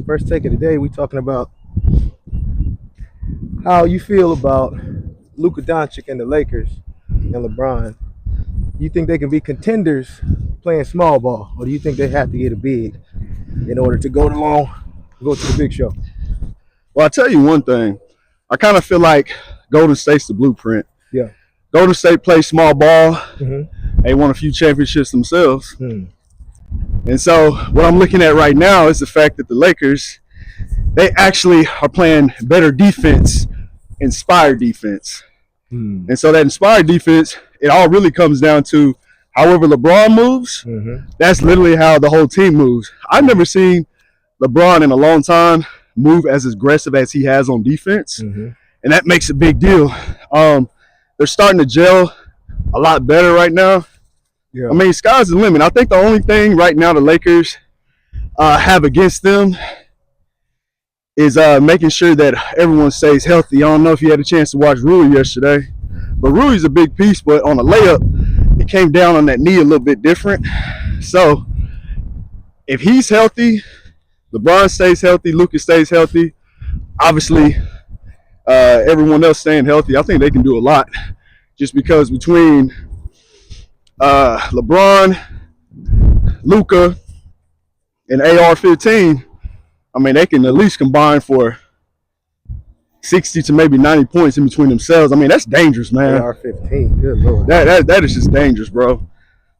First take of the day, we talking about how you feel about Luka Doncic and the Lakers and LeBron. You think they can be contenders playing small ball, or do you think they have to get a big in order to go to the big show? Well, I'll tell you one thing. I kind of feel like Golden State's the blueprint. Yeah. Golden State plays small ball. Mm-hmm. They won a few championships themselves. Mm. And so what I'm looking at right now is the fact that the Lakers, they actually are playing better defense, inspired defense. Mm. And so that inspired defense, it all really comes down to however LeBron moves, that's literally how the whole team moves. I've never seen LeBron in a long time move as aggressive as he has on defense. And that makes a big deal. They're starting to gel a lot better right now. Yeah. I mean, sky's the limit. I think the only thing right now the Lakers have against them is making sure that everyone stays healthy. I don't know if you had a chance to watch Rui yesterday, but Rui's a big piece, but on a layup, it came down on that knee a little bit different. So if he's healthy, LeBron stays healthy, Luka stays healthy, obviously everyone else staying healthy, I think they can do a lot. Just because between LeBron, Luka, and AR-15, I mean, they can at least combine for 60 to maybe 90 points in between themselves. I mean, that's dangerous, man. AR-15, good lord. That is just dangerous, bro.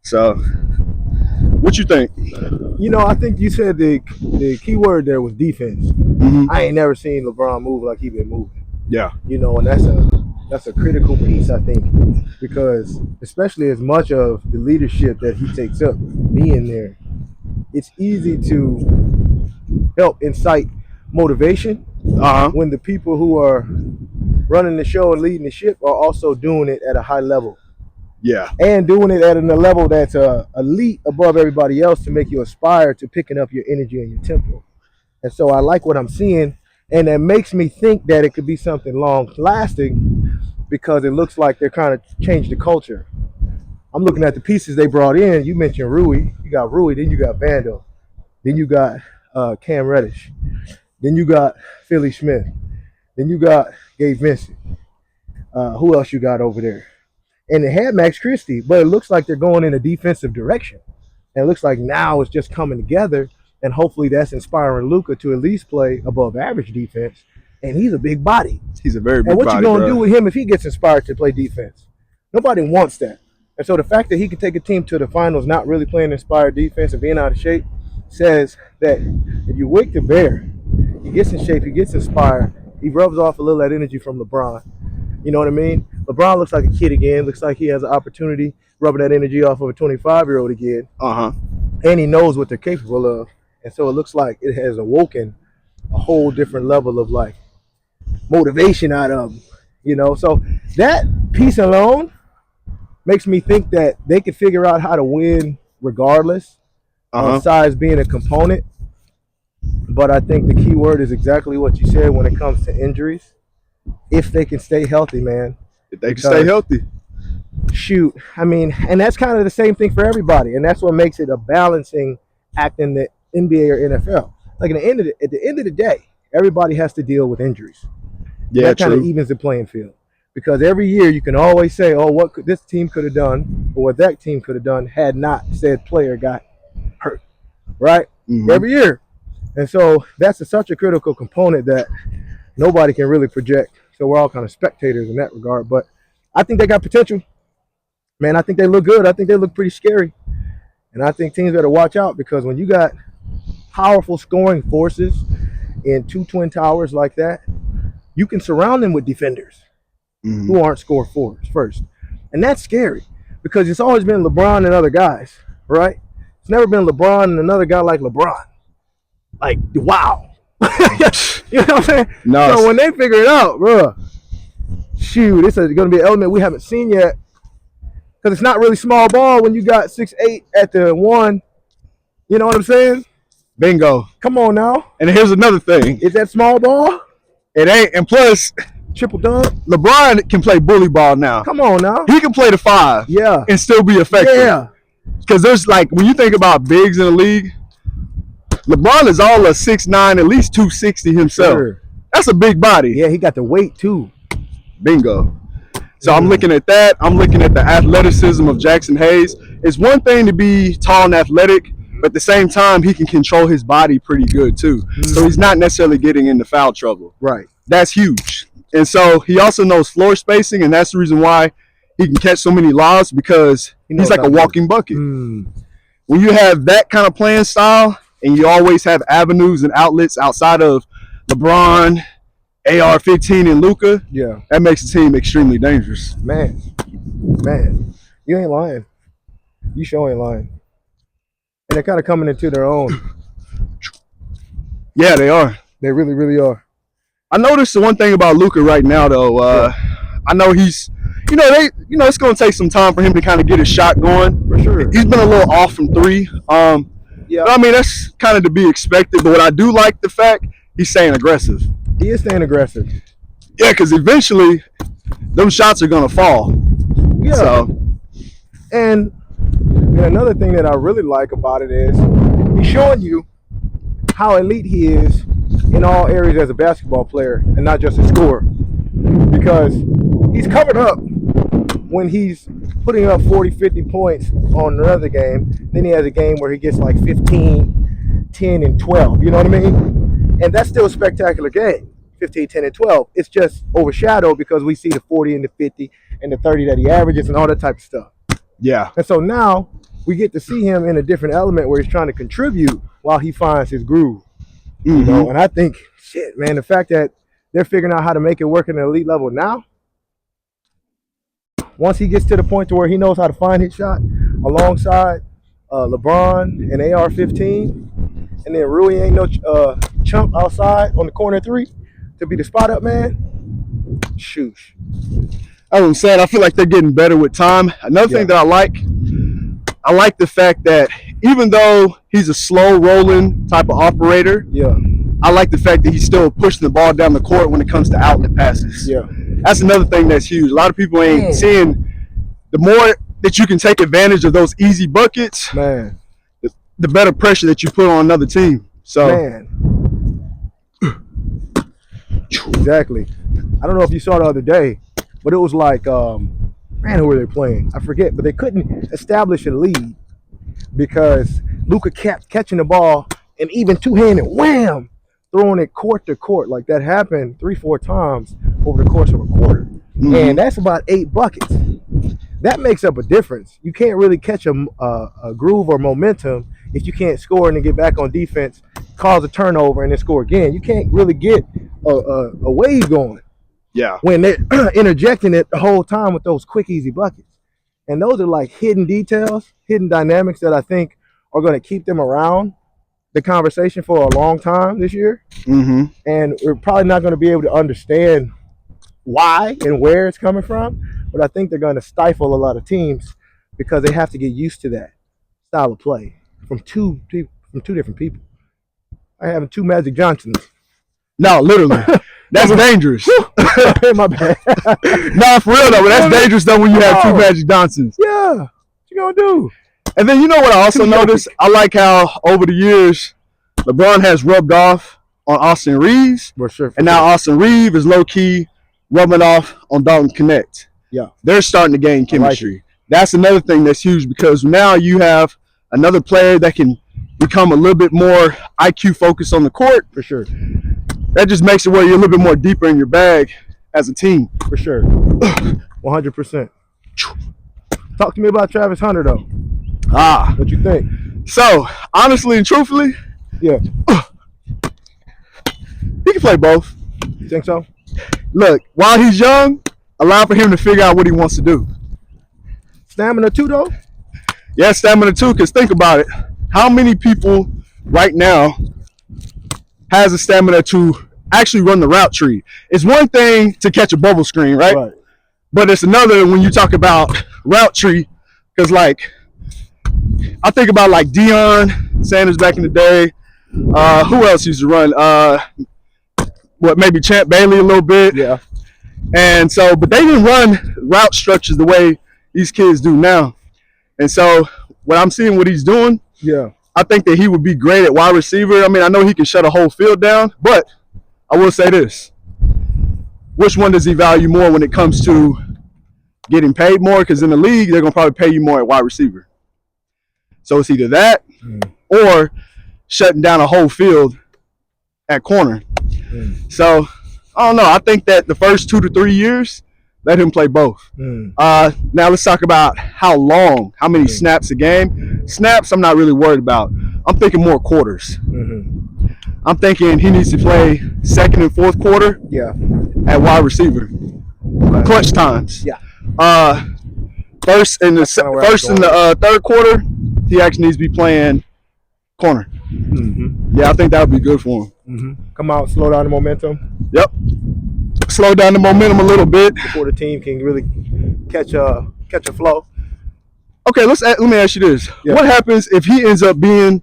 So, what you think? You know, I think you said the key word there was defense. I ain't never seen LeBron move like he been moving. Yeah. You know, and that's a critical piece, I think, because especially as much of the leadership that he takes up being there, it's easy to help incite motivation when the people who are running the show and leading the ship are also doing it at a high level. Yeah. And doing it at a level that's elite above everybody else to make you aspire to picking up your energy and your tempo. And so I like what I'm seeing, and that makes me think that it could be something long lasting because it looks like they're kind of changed the culture. I'm looking at the pieces they brought in. You mentioned Rui. You got Rui, then you got Vandal. Then you got Cam Reddish. Then you got Philly Smith. Then you got Gabe Vincent. Who else you got over there? And they had Max Christie, but it looks like they're going in a defensive direction. And it looks like now it's just coming together, and hopefully that's inspiring Luka to at least play above average defense. And he's a big body. He's a very big body. And what you going to do with him if he gets inspired to play defense? Nobody wants that. And so the fact that he can take a team to the finals not really playing inspired defense and being out of shape says that if you wake the bear, he gets in shape, he gets inspired, he rubs off a little of that energy from LeBron. You know what I mean? LeBron looks like a kid again, looks like he has an opportunity rubbing that energy off of a 25-year-old again. And he knows what they're capable of. And so it looks like it has awoken a whole different level of like motivation out of him. You know, so that piece alone makes me think that they can figure out how to win regardless of size being a component. But I think the key word is exactly what you said when it comes to injuries. If they can stay healthy, man. If they can stay healthy. Shoot. I mean, and that's kind of the same thing for everybody. And that's what makes it a balancing act in the NBA or NFL. Like at the end of the day, everybody has to deal with injuries. Yeah, that kind of evens the playing field. Because every year you can always say, oh, what this team could have done or what that team could have done had not said player got hurt. Right? Every year. And so that's such a critical component that nobody can really project. So we're all kind of spectators in that regard. But I think they got potential. Man, I think they look good. I think they look pretty scary. And I think teams better watch out because when you got powerful scoring forces in two twin towers like that, you can surround them with defenders who aren't score forwards first. And that's scary because it's always been LeBron and other guys, right? It's never been LeBron and another guy like LeBron. Like, wow. You know what I'm saying? No. So when they figure it out, bro, shoot, it's going to be an element we haven't seen yet. Because it's not really small ball when you got 6'8" at the one. You know what I'm saying? Bingo. Come on now. And here's another thing. Is that small ball? It ain't. And plus, triple dunk. LeBron can play bully ball now. Come on now. He can play the 5. Yeah. And still be effective. Yeah. Because there's like, when you think about bigs in the league, LeBron is all a 6'9", at least 260 himself. Sure. That's a big body. Yeah, he got the weight too. Bingo. So I'm looking at that. I'm looking at the athleticism of Jackson Hayes. It's one thing to be tall and athletic, but at the same time, he can control his body pretty good too. So he's not necessarily getting into foul trouble. Right. That's huge. And so he also knows floor spacing, and that's the reason why he can catch so many lobs, because he's like a walking bucket. When you have that kind of playing style and you always have avenues and outlets outside of LeBron, AR-15, and Luka, Yeah. that makes the team extremely dangerous. Man, you ain't lying. You sure ain't lying. And they're kind of coming into their own. Yeah, they are. They really, really are. I noticed the one thing about Luka right now, though. I know he's, it's going to take some time for him to kind of get his shot going. For sure. He's been a little off from three. Yeah. But I mean, that's kind of to be expected. But what I do like the fact he's staying aggressive. He is staying aggressive. Yeah, because eventually, them shots are going to fall. Yeah. So, and another thing that I really like about it is he's showing you how elite he is in all areas as a basketball player and not just a scorer. Because he's covered up when he's putting up 40, 50 points on another game. Then he has a game where he gets like 15, 10, and 12. You know what I mean? And that's still a spectacular game. 15, 10, and 12. It's just overshadowed because we see the 40 and the 50 and the 30 that he averages and all that type of stuff. yeah. And so now we get to see him in a different element where he's trying to contribute while he finds his groove. Mm-hmm. You know, and I think, shit, man, the fact that they're figuring out how to make it work at an elite level now, once he gets to the point to where he knows how to find his shot alongside LeBron and AR-15, and then Rui ain't no chump outside on the corner three to be the spot up man, shoosh. As I'm saying, I feel like they're getting better with time. Another thing that I like the fact that even though he's a slow rolling type of operator, Yeah, I like the fact that he's still pushing the ball down the court when it comes to outlet passes. yeah. That's another thing that's huge. A lot of people ain't Man. seeing the more that you can take advantage of those easy buckets, Man, the better pressure that you put on another team. So, man. Exactly. I don't know if you saw the other day, but it was like, man, who were they playing? I forget, but they couldn't establish a lead because Luka kept catching the ball and even two-handed, wham, throwing it court to court. Like that happened 3-4 times over the course of a quarter. Mhm. And that's about 8 buckets. That makes up a difference. You can't really catch a groove or momentum if you can't score and then get back on defense, cause a turnover, and then score again. You can't really get a wave going yeah. when they're interjecting it the whole time with those quick, easy buckets. And those are like hidden details, hidden dynamics that I think are going to keep them around the conversation for a long time this year. Mm-hmm. And we're probably not going to be able to understand why and where it's coming from. But I think they're going to stifle a lot of teams because they have to get used to that style of play from two different people. I have 2 Magic Johnsons. No, literally. That's dangerous. My bad. No, for real though, but that's dangerous though when you have 2 Magic Johnsons. Yeah. What you gonna do? And then you know what I also Too noticed? I like how over the years LeBron has rubbed off on Austin Reeves, For sure. and now Austin Reeves is low key rubbing off on Dalton Connect. Yeah. They're starting to gain chemistry. That's another thing that's huge because now you have another player that can become a little bit more IQ focused on the court. For sure. That just makes it where you're a little bit more deeper in your bag as a team. For sure. 100%. Talk to me about Travis Hunter though. What you think? So honestly and truthfully, Yeah. he can play both. You think so? Look, while he's young, allow for him to figure out what he wants to do. Stamina too though? Yeah, stamina too, because think about it. How many people right now has the stamina to actually run the route tree? It's one thing to catch a bubble screen, right? But it's another when you talk about route tree, because like I think about like Deion Sanders back in the day. Who else used to run? Maybe Champ Bailey a little bit. Yeah. And so, but they didn't run route structures the way these kids do now. And so what I'm seeing what he's doing, Yeah. I think that he would be great at wide receiver. I mean, I know he can shut a whole field down, but I will say this. Which one does he value more when it comes to getting paid more? Because in the league, they're going to probably pay you more at wide receiver. So it's either that or shutting down a whole field at corner. So, I don't know. I think that the first 2 to 3 years, let him play both. Now let's talk about how many snaps a game. Snaps, I'm not really worried about. I'm thinking more quarters. I'm thinking he needs to play second and fourth quarter at wide receiver. Clutch times. First in the third quarter, he actually needs to be playing corner. Yeah, I think that would be good for him. Come out, slow down the momentum. Yep. Slow down the momentum a little bit before the team can really catch a flow. Okay, let me ask you this. What happens if he ends up being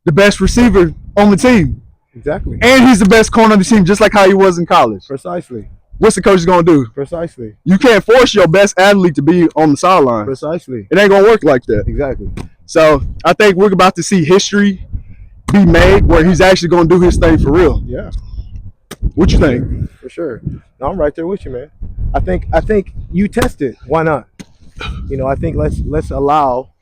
the best receiver on the team? Exactly. And he's the best corner on the team, just like how he was in college. Precisely. What's the coach going to do? Precisely. You can't force your best athlete to be on the sideline. Precisely. It ain't going to work like that. Exactly. So I think we're about to see history be made where he's actually going to do his thing for real. Yeah. What you think? For sure. No, I'm right there with you, man. I think you test it. Why not? I think let's allow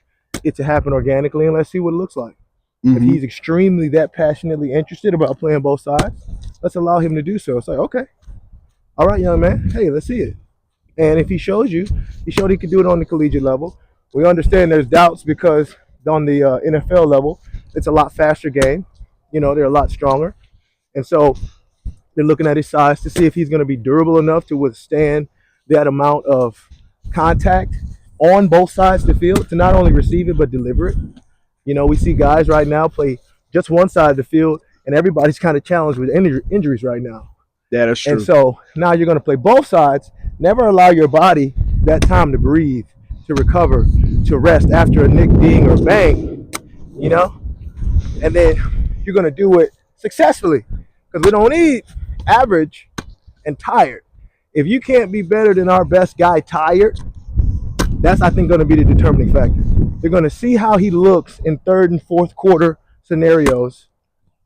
it to happen organically and let's see what it looks like. If he's extremely that passionately interested about playing both sides, let's allow him to do so. It's like, okay, all right, young man, hey, let's see it. And if he showed he could do it on the collegiate level. We understand there's doubts because on the NFL level, it's a lot faster game. They're a lot stronger. And so they're looking at his size to see if he's going to be durable enough to withstand that amount of contact on both sides of the field to not only receive it but deliver it. We see guys right now play just one side of the field, and everybody's kind of challenged with injuries right now. Yeah, that's true. And so now you're going to play both sides. Never allow your body that time to breathe, to recover, to rest after a nick, ding, or bang, And then you're going to do it successfully because we don't need average and tired. If you can't be better than our best guy tired, that's, I think, going to be the determining factor. They're going to see how he looks in third and fourth quarter scenarios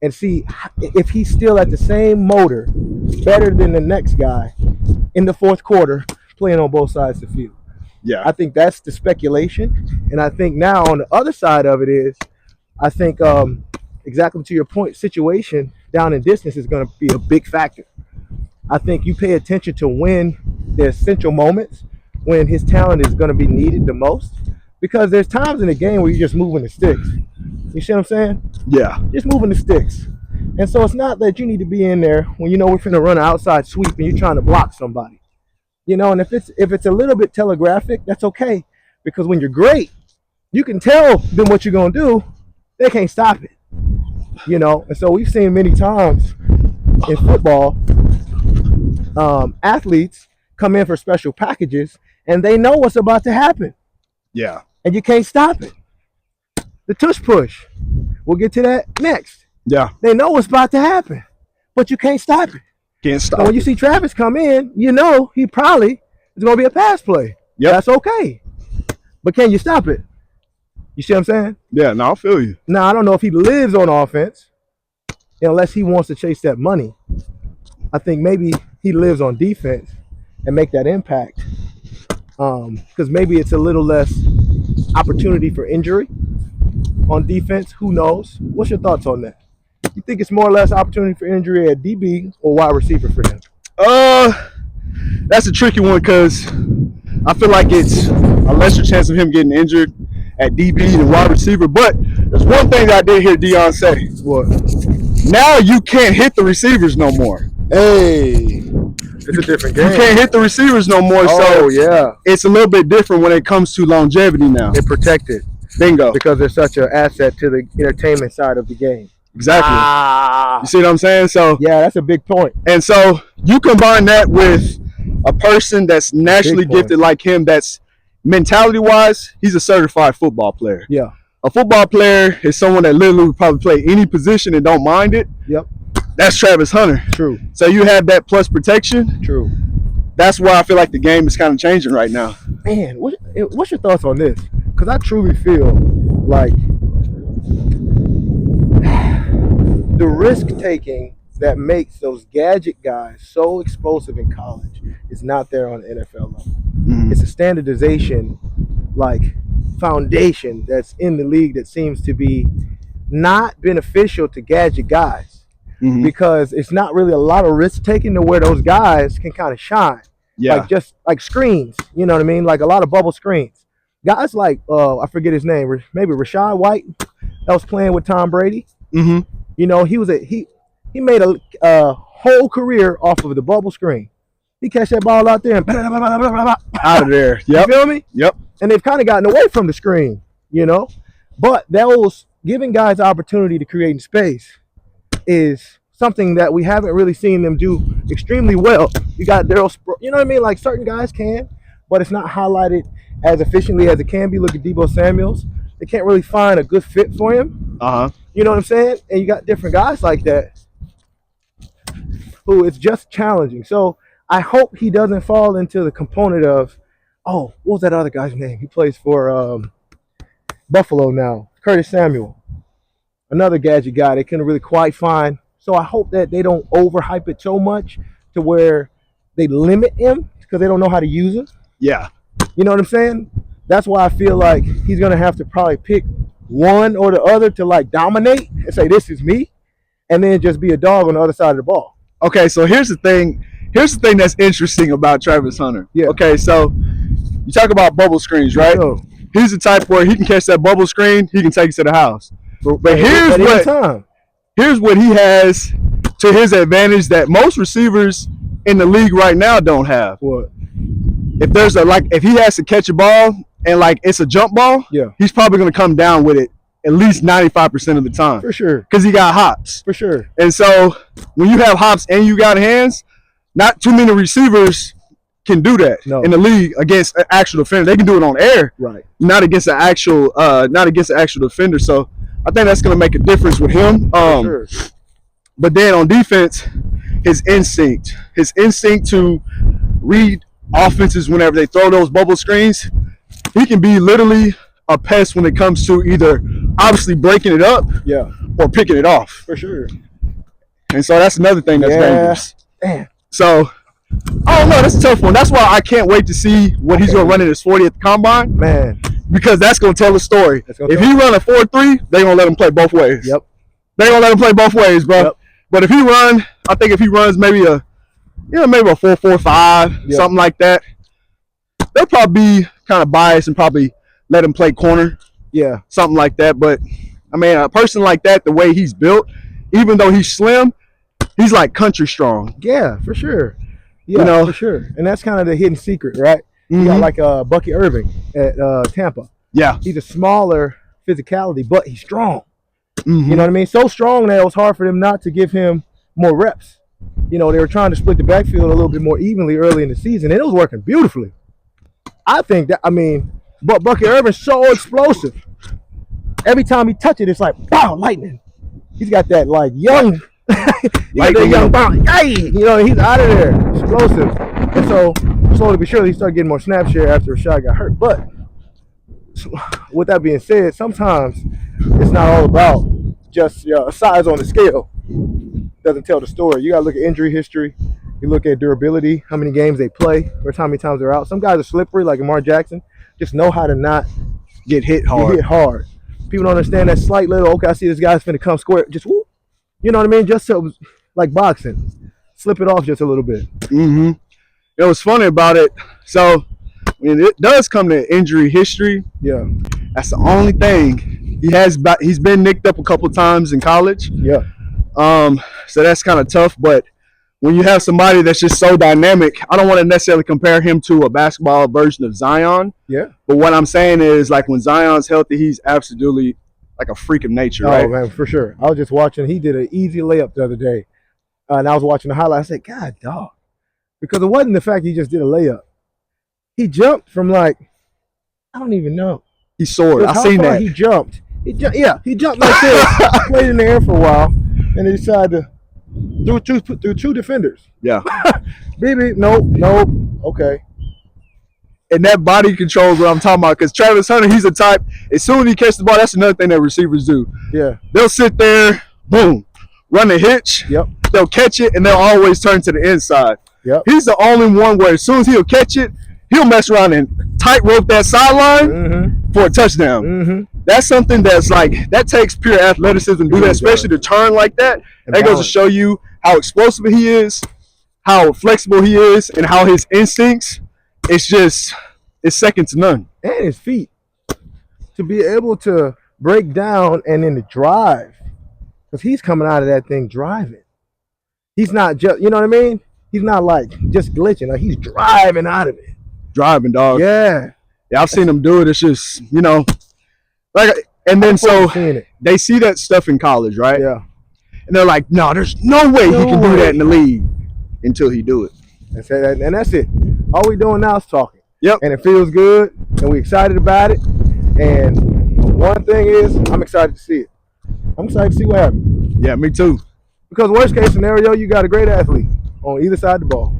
and see if he's still at the same motor, better than the next guy in the fourth quarter playing on both sides of the field. Yeah. I think that's the speculation. And I think now on the other side of it is, I think exactly to your point, situation down in distance is going to be a big factor. I think you pay attention to when the essential moments, when his talent is going to be needed the most, because there's times in the game where you're just moving the sticks. You see what I'm saying? Yeah. Just moving the sticks. And so it's not that you need to be in there when we're finna run an outside sweep and you're trying to block somebody. And if it's a little bit telegraphic, that's okay. Because when you're great, you can tell them what you're going to do. They can't stop it. And so we've seen many times in football, athletes come in for special packages and they know what's about to happen. Yeah. And you can't stop it. The tush push. We'll get to that next. Yeah. They know what's about to happen, but you can't stop it. Can't stop. So when you see Travis come in, he probably is going to be a pass play. Yep. That's okay. But can you stop it? You see what I'm saying? Yeah, no, I feel you. Now, I don't know if he lives on offense unless he wants to chase that money. I think maybe he lives on defense and make that impact because maybe it's a little less opportunity for injury on defense. Who knows? What's your thoughts on that? You think it's more or less opportunity for injury at DB or wide receiver for him? That's a tricky one because I feel like it's a lesser chance of him getting injured at DB than wide receiver. But there's one thing that I did hear Deion say. What? Now you can't hit the receivers no more. Hey, it's a different game. You can't hit the receivers no more. Oh, yeah. It's a little bit different when it comes to longevity now. They're protected. Bingo. Because they're such an asset to the entertainment side of the game. Exactly. You see what I'm saying? So yeah, that's a big point. And so you combine that with a person that's naturally gifted like him, that's mentality-wise, he's a certified football player. Yeah. A football player is someone that literally would probably play any position and don't mind it. Yep. That's Travis Hunter. True. So you have that plus protection. True. That's why I feel like the game is kind of changing right now. Man, what's your thoughts on this? Because I truly feel like the risk taking that makes those gadget guys so explosive in college is not there on the NFL level. Mhm. It's a standardization, like foundation that's in the league that seems to be not beneficial to gadget guys Mhm. because it's not really a lot of risk taking to where those guys can kind of shine. Yeah. Like just like screens, you know what I mean? Like a lot of bubble screens. Guys like I forget his name, maybe Rashad White, that was playing with Tom Brady. Mm-hmm. You know, he made a whole career off of the bubble screen. He catch that ball out there and Out of there. Yep. You feel me? Yep. And they've kind of gotten away from the screen, you know. But those giving guys opportunity to create in space is something that we haven't really seen them do extremely well. You got Daryl, you know what I mean? Like certain guys can, but it's not highlighted as efficiently as it can be. Look at Deebo Samuels. They can't really find a good fit for him. Uh-huh. You know what I'm saying? And you got different guys like that who it's just challenging. So I hope he doesn't fall into the component of, oh, what was that other guy's name? He plays for Buffalo now. Curtis Samuel. Another gadget guy they couldn't really quite find. So I hope that they don't overhype it so much to where they limit him because they don't know how to use him. Yeah. You know what I'm saying? That's why I feel like he's going to have to probably pick one or the other to like dominate and say, this is me, and then just be a dog on the other side of the ball. Okay, so here's the thing. Here's the thing that's interesting about Travis Hunter. Yeah. Okay, so you talk about bubble screens, right? So, He's the type where he can catch that bubble screen, he can take it to the house. But here's what he has to his advantage that most receivers in the league right now don't have. What? If he has to catch a ball and like it's a jump ball, Yeah. he's probably gonna come down with it at least 95% of the time. For sure. Because he got hops. For sure. And so when you have hops and you got hands, not too many receivers can do that in the league against an actual defender. They can do it on air, right? Not against an actual defender. So I think that's gonna make a difference with him. For sure. But then on defense, his instinct to read offenses whenever they throw those bubble screens, he can be literally a pest when it comes to either obviously breaking it up, or picking it off. For sure. And so that's another thing that's dangerous. Damn. So, I don't know. That's a tough one. That's why I can't wait to see what he's going to run in his 40th combine. Man. Because that's going to tell a story. If he run a 4.3, they're going to let him play both ways. Yep. They're going to let him play both ways, bro. Yep. But if he runs maybe a 4.45, something like that, they'll probably be kind of biased and probably let him play corner. Yeah. Something like that. But, I mean, a person like that, the way he's built, even though he's slim, he's like country strong. Yeah, for sure. Yeah, for sure. And that's kind of the hidden secret, right? You got like Bucky Irving at Tampa. Yeah. He's a smaller physicality, but he's strong. Mm-hmm. You know what I mean? So strong that it was hard for them not to give him more reps. You know, they were trying to split the backfield a little bit more evenly early in the season, and it was working beautifully. I think that, but Bucky Irving's so explosive. Every time he touches it, it's like, wow, lightning. He's got that, like, young, young bounce. Hey! You know, he's out of there. Explosive. And so, slowly but surely, he started getting more snap share after Rashad got hurt. But, with that being said, sometimes it's not all about just size on the scale. Doesn't tell the story. You got to look at injury history. You look at durability, how many games they play, versus how many times they're out. Some guys are slippery, like Lamar Jackson, just know how to not get hit hard. People don't understand that slight little, okay, I see this guy's finna come square. Just whoop. You know what I mean? Just so, like boxing. Slip it off just a little bit. Mm-hmm. It was funny about it. So, when it does come to injury history, that's the only thing. He's been nicked up a couple times in college. Yeah. So that's kind of tough. But when you have somebody that's just so dynamic, I don't want to necessarily compare him to a basketball version of Zion. Yeah. But what I'm saying is, like, when Zion's healthy, he's absolutely like a freak of nature, right? Oh, man, for sure. I was just watching. He did an easy layup the other day. And I was watching the highlight. I said, God, dog. Because it wasn't the fact he just did a layup. He jumped from, like, I don't even know. He soared. I seen that. He jumped. He jumped like this. Played in the air for a while. And he decided to through two defenders. Yeah. Baby, nope. Okay. And that body control is what I'm talking about. Because Travis Hunter, he's a type, as soon as he catches the ball, that's another thing that receivers do. Yeah. They'll sit there, boom, run a hitch, Yep. they'll catch it and they'll always turn to the inside. Yep. He's the only one where as soon as he'll catch it, he'll mess around and tightrope that sideline Mm-hmm. for a touchdown. Mm-hmm. That's something that's like, that takes pure athleticism to do that, especially to turn like that. That goes to show you how explosive he is, how flexible he is, and how his instincts, it's second to none. And his feet. To be able to break down and then to drive. Because he's coming out of that thing driving. He's not just, you know what I mean? He's not like just glitching. Like he's driving out of it. Driving, dog. Yeah. Yeah, I've seen him do it. It's just, like, and then so Seeing it. they see that stuff in college, right? Yeah. And they're like, no, there's no way he can do that in the league until he do it. That's it. And that's it. All we doing now is talking. Yep. And it feels good, and we're excited about it. And one thing is, I'm excited to see it. I'm excited to see what happens. Yeah, me too. Because worst case scenario, you got a great athlete on either side of the ball.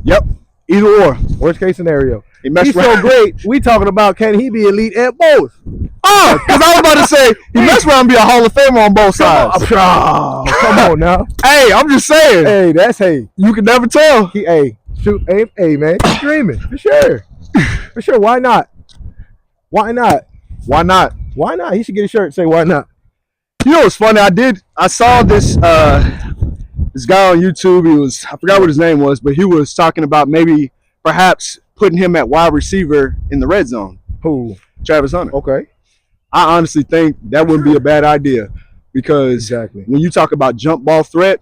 Yep. Either or. Worst case scenario. He He's so great. We talking about can he be elite at both? Oh, because I was about to say, he messed around and be a Hall of Famer on both sides. Come on now. Hey, I'm just saying. Hey, that's hey. You can never tell. Hey, shoot, hey, man, he's dreaming for sure, for sure. Why not? Why not? Why not? Why not? He should get a shirt. Say why not? You know what's funny? I saw this this guy on YouTube. I forgot what his name was, but he was talking about maybe perhaps putting him at wide receiver in the red zone. Who? Travis Hunter. Okay. I honestly think that wouldn't be a bad idea because Exactly. when you talk about jump ball threat,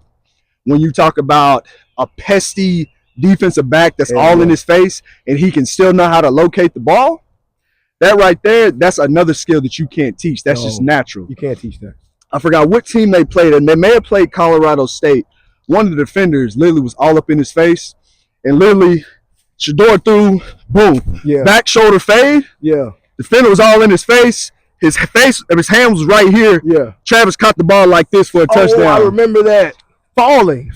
when you talk about a pesty defensive back that's all in his face and he can still know how to locate the ball, that right there, that's another skill that you can't teach. That's just natural. You can't teach that. I forgot what team they played, and they may have played Colorado State. One of the defenders literally was all up in his face, and literally Shador threw, boom, Yeah. back shoulder fade. Yeah. Defender was all in his face. His hand was right here. Yeah. Travis caught the ball like this for a touchdown. I remember that. Falling.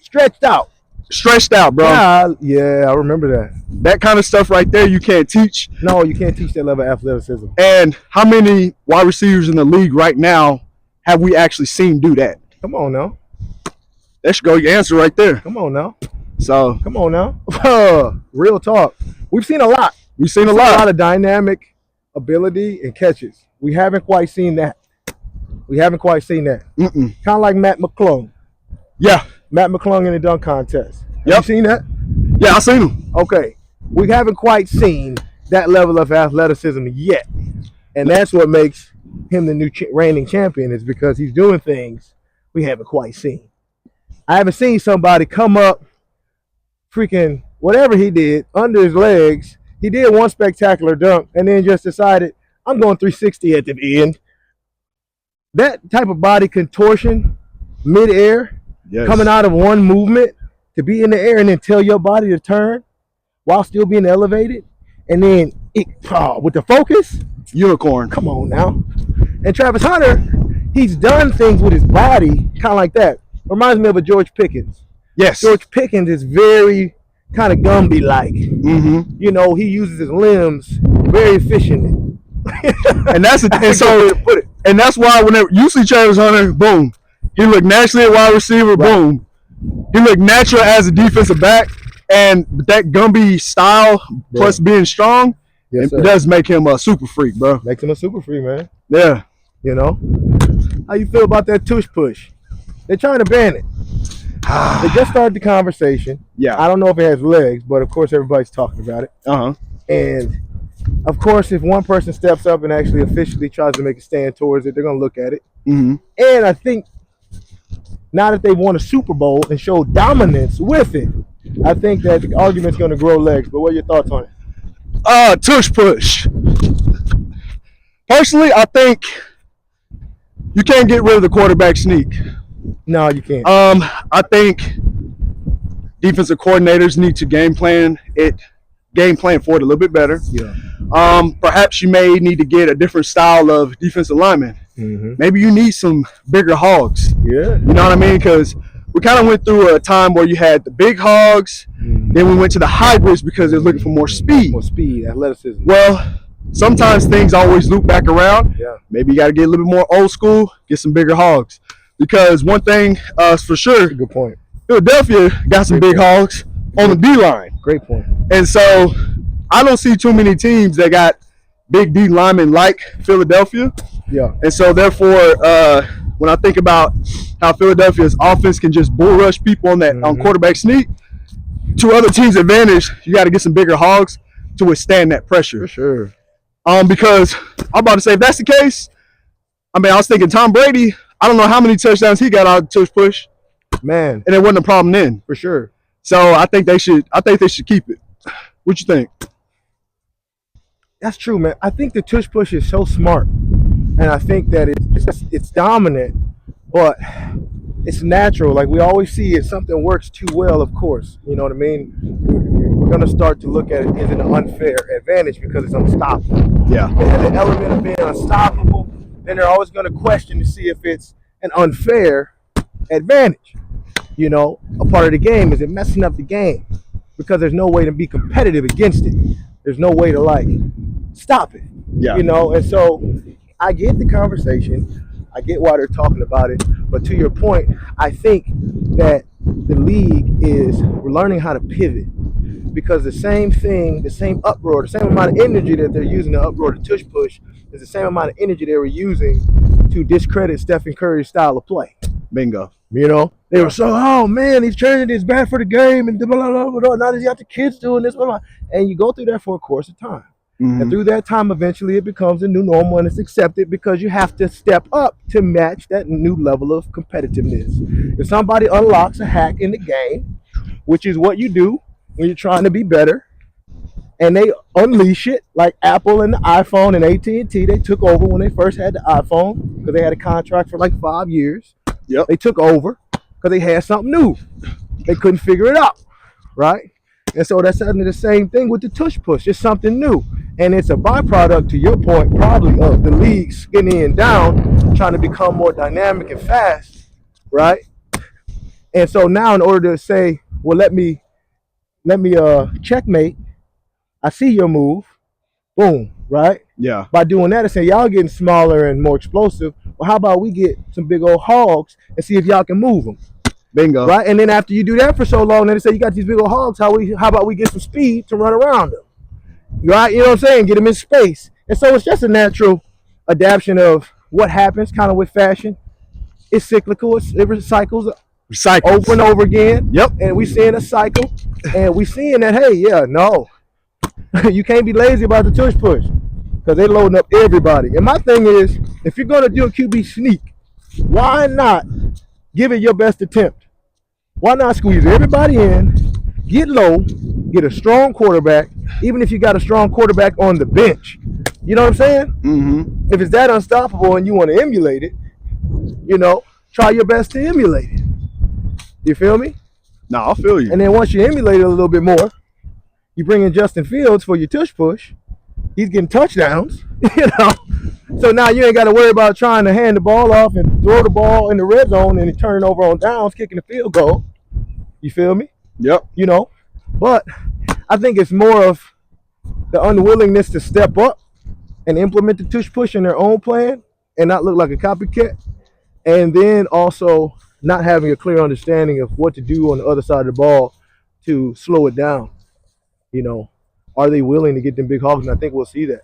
Stretched out. Stretched out, bro. Yeah, I remember that. That kind of stuff right there you can't teach. No, you can't teach that level of athleticism. And how many wide receivers in the league right now have we actually seen do that? Come on now. That should go your answer right there. Come on now. So Come on now. Real talk. We've seen a lot. we've seen a A lot lot. of dynamic ability and catches. We haven't quite seen that. Mm-mm. Kind of like Matt McClung. Yeah. Matt McClung in the dunk contest. Have Yep. you seen that? Yeah, I seen him. Okay. We haven't quite seen that level of athleticism yet. And that's what makes him the new reigning champion, is because he's doing things we haven't quite seen. I haven't seen somebody come up freaking whatever he did under his legs. He did one spectacular dunk and then just decided, I'm going 360 at the end. That type of body contortion midair, Yes. coming out of one movement, to be in the air and then tell your body to turn while still being elevated, and then with the focus, Unicorn. come on now. And Travis Hunter, he's done things with his body kind of like that. Reminds me of a George Pickens. Yes. George Pickens is very kind of Gumby-like. Mm-hmm. You know, he uses his limbs very efficiently. And that's and that's why whenever you see Travis Hunter, boom, he look naturally at wide receiver, boom. He look natural as a defensive back, and that Gumby style plus being strong, Yes, it does make him a super freak, bro. Makes him a super free, man. Yeah. You know? How you feel about that tush push? They're trying to ban it. They just started the conversation. Yeah. I don't know if it has legs, but of course everybody's talking about it. Uh-huh. And of course, if one person steps up and actually officially tries to make a stand towards it, they're going to look at it. Mm-hmm. And I think now that they've won a Super Bowl and showed dominance with it, I think that the argument's going to grow legs. But what are your thoughts on it? Tush push. Personally, I think you can't get rid of the quarterback sneak. No, you can't. I think defensive coordinators need to game plan for it a little bit better. Yeah. Perhaps you may need to get a different style of defensive lineman. Mm-hmm. Maybe you need some bigger hogs. Yeah. You know what I mean? Because we kind of went through a time where you had the big hogs, then we went to the hybrids because they're looking for more speed. More speed, athleticism. Well, sometimes things always loop back around. Yeah. Maybe you got to get a little bit more old school, get some bigger hogs. Because one thing for sure, Good point. Philadelphia got some big hogs on the D line. Great point. And so I don't see too many teams that got big D linemen like Philadelphia. Yeah. And so therefore, when I think about how Philadelphia's offense can just bull rush people on that on quarterback sneak, to other teams' advantage, you got to get some bigger hogs to withstand that pressure. For sure. Because I'm about to say, if that's the case, I mean, I was thinking Tom Brady, I don't know how many touchdowns he got out of tush push, Man, and it wasn't a problem then. for sure. So I think they should keep it. What you think? That's true, man. I think the tush push is so smart, and I think that it's dominant, but it's natural. Like we always see, if something works too well, of course, you know what I mean. We're gonna start to look at it as an unfair advantage because it's unstoppable. Yeah. And the element of being unstoppable, then they're always gonna question to see if it's an unfair advantage. You know, a part of the game. Is it messing up the game? Because there's no way to be competitive against it. There's no way to like stop it. Yeah. You know, and so I get the conversation. I get why they're talking about it. But to your point, I think that the league is learning how to pivot. Because the same thing, the same uproar, the same amount of energy that they're using to uproar the tush push is the same amount of energy they were using to discredit Stephen Curry's style of play. Bingo. You know, they were so, oh man, he's changing, it's bad for the game, and blah, blah, blah, blah, blah. Now that you got the kids doing this, blah, blah. And you go through that for a course of time. And through that time, eventually it becomes a new normal and it's accepted because you have to step up to match that new level of competitiveness. If somebody unlocks a hack in the game, which is what you do when you're trying to be better, and they unleash it like Apple and the iPhone and AT&T, they took over when they first had the iPhone because they had a contract for like 5 years. Yep. They took over because they had something new. They couldn't figure it out, right? And so that's the same thing with the tush push. It's something new. And it's a byproduct, to your point, probably of the league skinnying down, trying to become more dynamic and fast, right? And so now in order to say, well, let me checkmate, I see your move, boom, right? Yeah. By doing that and saying, y'all getting smaller and more explosive, well, how about we get some big old hogs and see if y'all can move them? Bingo. Right? And then after you do that for so long, then they say you got these big old hogs, how about we get some speed to run around them? Right? You know what I'm saying? Get them in space. And so it's just a natural adaptation of what happens kind of with fashion. It's cyclical. It recycles over and over again. Yep. And we seeing a cycle. And we seeing that, hey, yeah, no. You can't be lazy about the tush push because they're loading up everybody. And my thing is, if you're going to do a QB sneak, why not give it your best attempt? Why not squeeze everybody in, get low, get a strong quarterback, even if you got a strong quarterback on the bench? You know what I'm saying? If it's that unstoppable and you want to emulate it, you know, try your best to emulate it. You feel me? No, I feel you. And then once you emulate it a little bit more, you bring in Justin Fields for your tush push. He's getting touchdowns, you know. So now you ain't got to worry about trying to hand the ball off and throw the ball in the red zone and turn over on downs, kicking the field goal. You feel me? Yep. You know, but I think it's more of the unwillingness to step up and implement the tush push in their own plan and not look like a copycat. And then also not having a clear understanding of what to do on the other side of the ball to slow it down. You know, are they willing to get them big hogs? And I think we'll see that.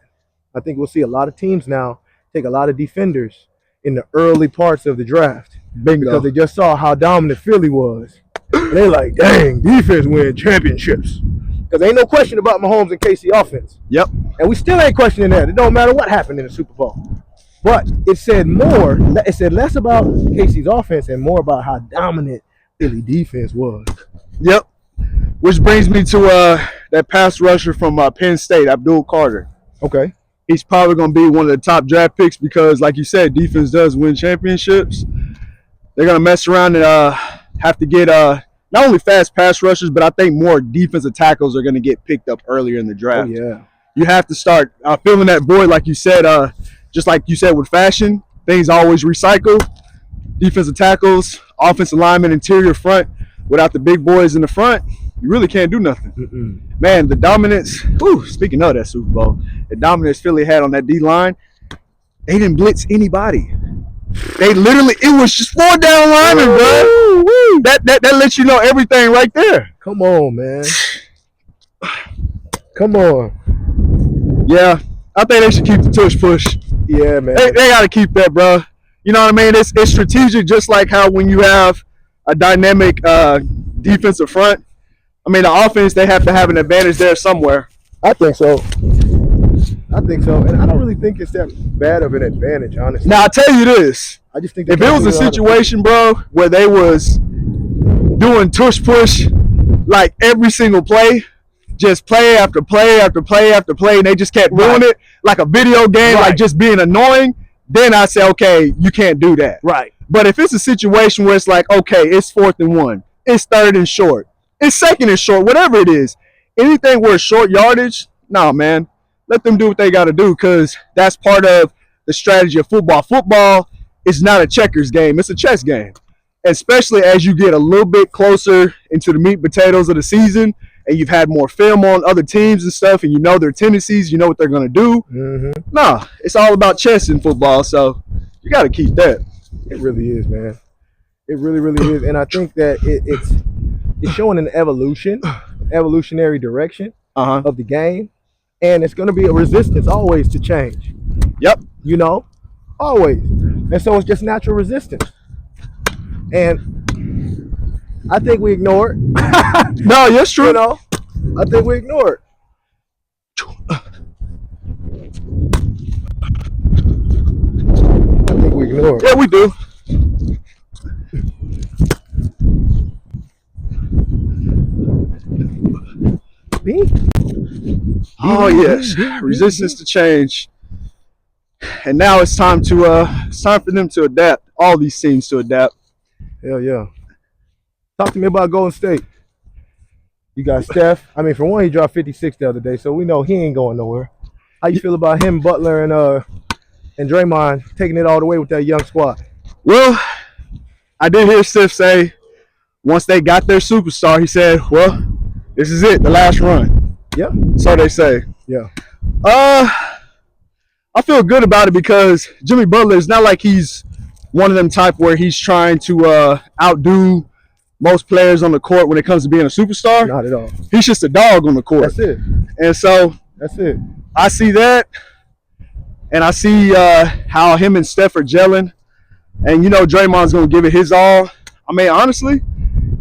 I think we'll see a lot of teams now take a lot of defenders in the early parts of the draft. Bingo. Because they just saw how dominant Philly was. And they're like, dang, defense win championships. Because ain't no question about Mahomes and KC offense. Yep. And we still ain't questioning that. It don't matter what happened in the Super Bowl. But it said less about KC's offense and more about how dominant Philly defense was. Yep. Which brings me to that pass rusher from Penn State, Abdul Carter. Okay. He's probably going to be one of the top draft picks because, like you said, defense does win championships. They're going to mess around and have to get not only fast pass rushers, but I think more defensive tackles are going to get picked up earlier in the draft. Oh, yeah. You have to start filling that void, like you said, just like you said with fashion, things always recycle. Defensive tackles, offensive linemen, interior front, without the big boys in the front, you really can't do nothing. Man, the dominance, speaking of that Super Bowl, the dominance Philly had on that D-line, they didn't blitz anybody. They literally, it was just 4 down linemen, bro. That lets you know everything right there. Come on, man. Come on. Yeah, I think they should keep the tush push. Yeah, man. They got to keep that, bro. You know what I mean? It's strategic, just like how when you have a dynamic defensive front, I mean, the offense, they have to have an advantage there somewhere. I think so. And I don't really think it's that bad of an advantage, honestly. Now, I'll tell you this. I just think if it was a situation, bro, where they was doing tush push like every single play, just play after play after play after play, and they just kept doing it like a video game, like just being annoying, then I say, okay, you can't do that. Right. But if it's a situation where it's like, okay, it's 4th and 1, it's 3rd and short, it's 2nd and short, whatever it is, anything where it's short yardage, no, man. Let them do what they got to do, because that's part of the strategy of football. Football is not a checkers game. It's a chess game, especially as you get a little bit closer into the meat and potatoes of the season and you've had more film on other teams and stuff, and you know their tendencies, you know what they're going to do. Mm-hmm. No, it's all about chess in football, so you got to keep that. It really is, man. It really, really is. And I think that it's showing an evolutionary direction of the game. And it's going to be a resistance always to change. Yep. You know, always. And so it's just natural resistance. And I think we ignore it. No, that's true. You know, I think we ignore it. Yeah, we do. Oh yes, resistance to change, and now it's time for them to adapt. All these teams to adapt. Hell yeah! Talk to me about Golden State. You got Steph. I mean, for one, he dropped 56 the other day, so we know he ain't going nowhere. How you feel about him, Butler, and Draymond taking it all the way with that young squad? Well, I did hear Steph say once they got their superstar, he said, "Well, this is it, the last run." Yep. So they say. Yeah. I feel good about it because Jimmy Butler is not like he's one of them type where he's trying to outdo most players on the court when it comes to being a superstar. Not at all. He's just a dog on the court. That's it. And so that's it. I see that, and I see how him and Steph are gelling, and you know Draymond's gonna give it his all. I mean, honestly,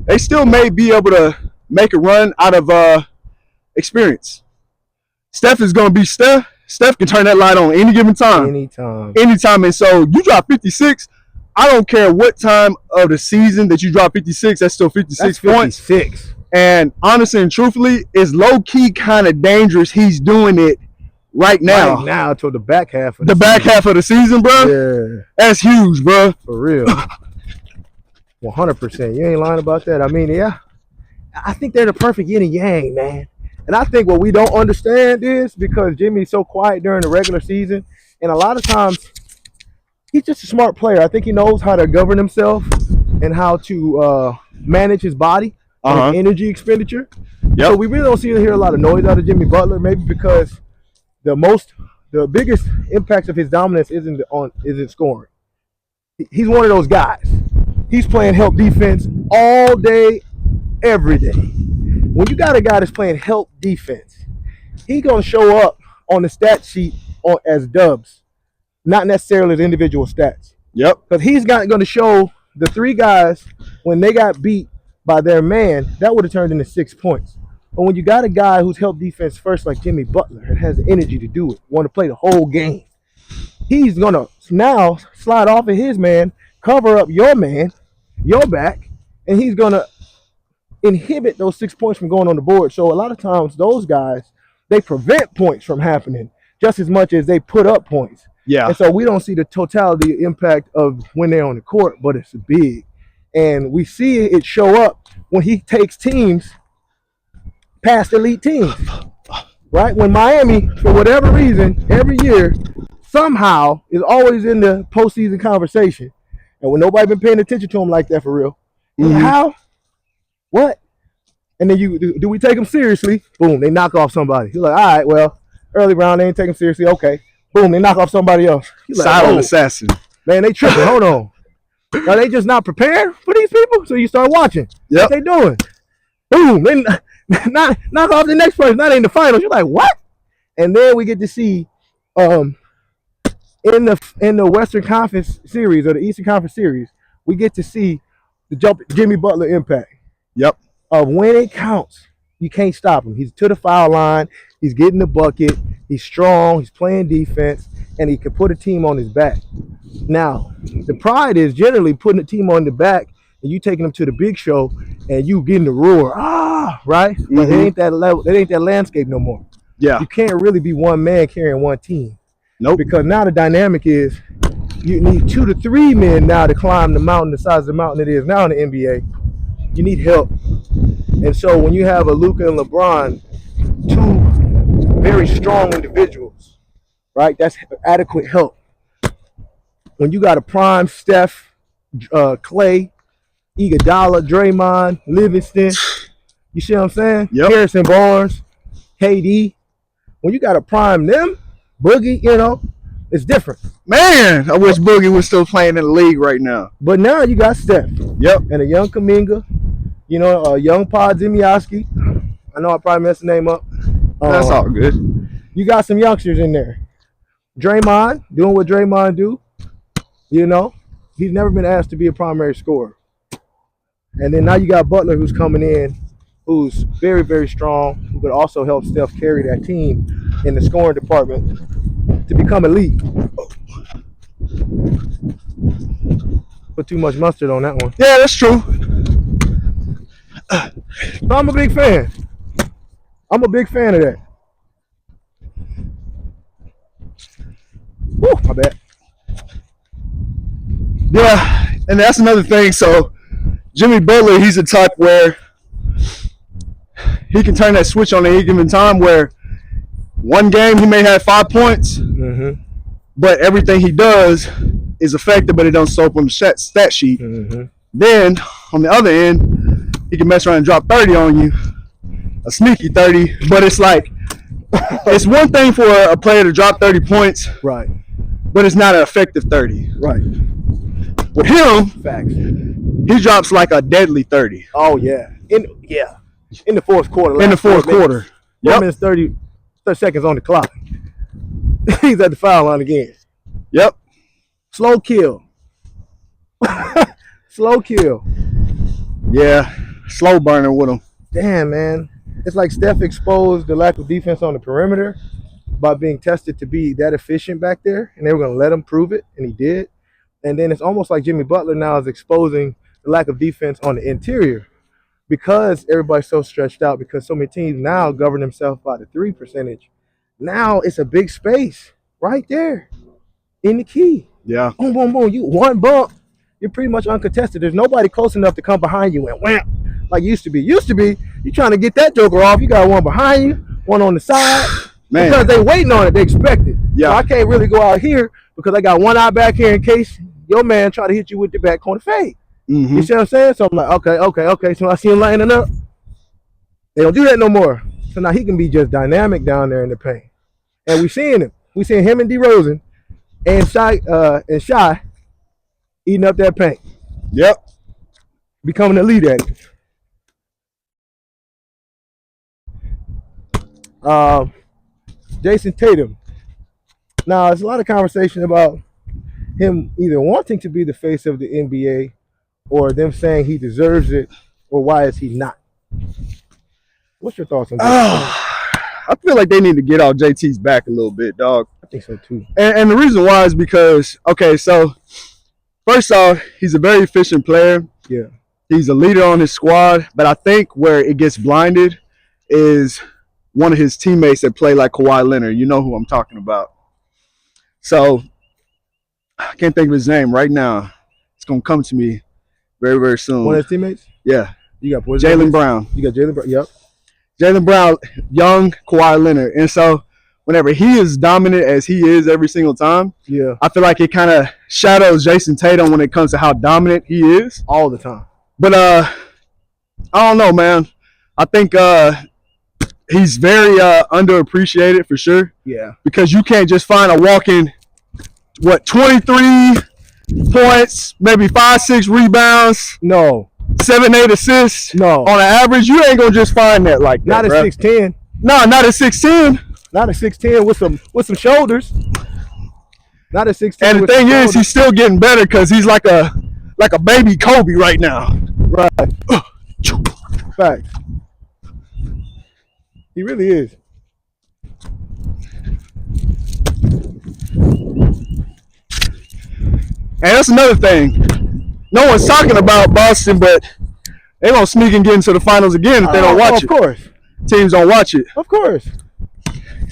they still may be able to make a run out of experience. Steph is going to be Steph. Steph can turn that light on any given time. Anytime. And so you drop 56, I don't care what time of the season that you drop 56, that's still 56 points. 56. And honestly and truthfully, it's low-key kind of dangerous he's doing it right now. Right now to the back half of the back half of the season, bro. Yeah. That's huge, bro. For real. 100%. You ain't lying about that. I mean, yeah. I think they're the perfect yin and yang, man. And I think what we don't understand is because Jimmy's so quiet during the regular season, and a lot of times he's just a smart player. I think he knows how to govern himself and how to manage his body and energy expenditure. Yep. So we really don't see or hear a lot of noise out of Jimmy Butler, maybe because the biggest impact of his dominance isn't scoring. He's one of those guys. He's playing help defense all day, every day. When you got a guy that's playing help defense, he's going to show up on the stat sheet as dubs, not necessarily as individual stats. Yep. Because he's going to show the 3 guys when they got beat by their man, that would have turned into 6 points. But when you got a guy who's helped defense first like Jimmy Butler and has the energy to do it, want to play the whole game, he's going to now slide off of his man, cover up your man, your back, and he's going to inhibit those 6 points from going on the board. So a lot of times those guys, they prevent points from happening just as much as they put up points. Yeah. And so we don't see the totality impact of when they're on the court, but it's big. And we see it show up when he takes teams past elite teams. Right? When Miami, for whatever reason, every year, somehow is always in the postseason conversation. And when nobody been paying attention to him like that for real. Mm-hmm. How? What? And then do we take them seriously? Boom, they knock off somebody. You're like, all right, well, early round, they ain't take them seriously. Okay. Boom, they knock off somebody else. Silent assassin. Man, they tripping. Hold on. Are they just not prepared for these people? So you start watching. Yep. What they doing? Boom. Then knock off the next person. That ain't the finals. You're like, what? And then we get to see in the Western Conference series or the Eastern Conference series, we get to see the Jimmy Butler impact. Yep. Of when it counts, you can't stop him. He's to the foul line. He's getting the bucket. He's strong. He's playing defense, and he can put a team on his back. Now, the pride is generally putting a team on the back and you taking them to the big show and you getting the roar, right? Mm-hmm. But it ain't that level. It ain't that landscape no more. Yeah. You can't really be one man carrying one team. Nope. Because now the dynamic is you need 2 to 3 men now to climb the mountain the size of the mountain it is now in the NBA. You need help. And so when you have a Luka and LeBron, 2 very strong individuals, right? That's adequate help. When you got a prime Steph, Clay, Iguodala, Draymond, Livingston, you see what I'm saying? Yep. Harrison Barnes, KD. When you got to prime them, Boogie, it's different. Man, I wish Boogie was still playing in the league right now. But now you got Steph. Yep. And a young Kuminga, a young Podziemski. I know I probably messed the name up. That's all good. You got some youngsters in there. Draymond, doing what Draymond do. He's never been asked to be a primary scorer. And then now you got Butler who's coming in, who's very, very strong, who could also help Steph carry that team in the scoring department to become elite. Put too much mustard on that one. Yeah, that's true. But I'm a big fan. I'm a big fan of that. Woo, my bad. Yeah, and that's another thing. So Jimmy Butler, he's the type where he can turn that switch on at any given time where one game he may have 5 points, but everything he does is effective, but it don't show up on the stat sheet. Then, on the other end, he can mess around and drop 30 on you, a sneaky 30, but it's like, it's one thing for a player to drop 30 points, right? But it's not an effective 30. Right. With him, facts. He drops like a deadly 30. Oh, yeah. In the fourth quarter. In the fourth quarter. 4 minutes, 30 seconds on the clock. He's at the foul line again. Yep. Slow kill. Slow kill. Yeah. Slow burner with him. Damn, man. It's like Steph exposed the lack of defense on the perimeter by being tested to be that efficient back there, and they were going to let him prove it, and he did. And then it's almost like Jimmy Butler now is exposing the lack of defense on the interior because everybody's so stretched out, because so many teams now govern themselves by the 3 percentage. Now it's a big space right there in the key. Yeah. Boom, boom, boom. You one bump, you're pretty much uncontested. There's nobody close enough to come behind you and wham, like used to be. Used to be, you trying to get that joker off, you got one behind you, one on the side. Man. Because they waiting on it, they expect it. Yeah. So I can't really go out here because I got one eye back here in case your man try to hit you with the back corner fade. You see what I'm saying? So I'm like, okay. So I see him lining up. They don't do that no more. So now he can be just dynamic down there in the paint. And we seeing him. We seeing him and DeRozan and Shy eating up that paint. Yep. Becoming a lead at it. Jason Tatum. Now, there's a lot of conversation about him either wanting to be the face of the NBA or them saying he deserves it, or why is he not? What's your thoughts on that? I feel like they need to get off JT's back a little bit, dog. I think so too. And the reason why is because, okay, so first off, he's a very efficient player. Yeah. He's a leader on his squad, but I think where it gets blinded is one of his teammates that play like Kawhi Leonard. You know who I'm talking about. So I can't think of his name right now. It's going to come to me very, very soon. One of his teammates? Yeah. You got Jaylen Brown. You got Jaylen Brown. Yep. Jaylen Brown, young Kawhi Leonard. And so whenever he is dominant as he is every single time, yeah, I feel like it kind of shadows Jason Tatum when it comes to how dominant he is. All the time. But I don't know, man. I think he's very underappreciated for sure. Yeah. Because you can't just find a walking, 23, points, maybe 5-6 rebounds, No, 7-8 assists. No. On an average, you ain't gonna just find that like that. not at bruh. 6'10". No, not at 6'10". Not at 6'10" with some shoulders. Not at 6'10". And the with thing some is, shoulders. he's still getting better because he's like a baby Kobe right now. Right. Facts. He really is. And that's another thing. No one's talking about Boston, but they're gonna sneak and get into the finals again if they don't watch Of it. course. Teams don't watch it. Of course.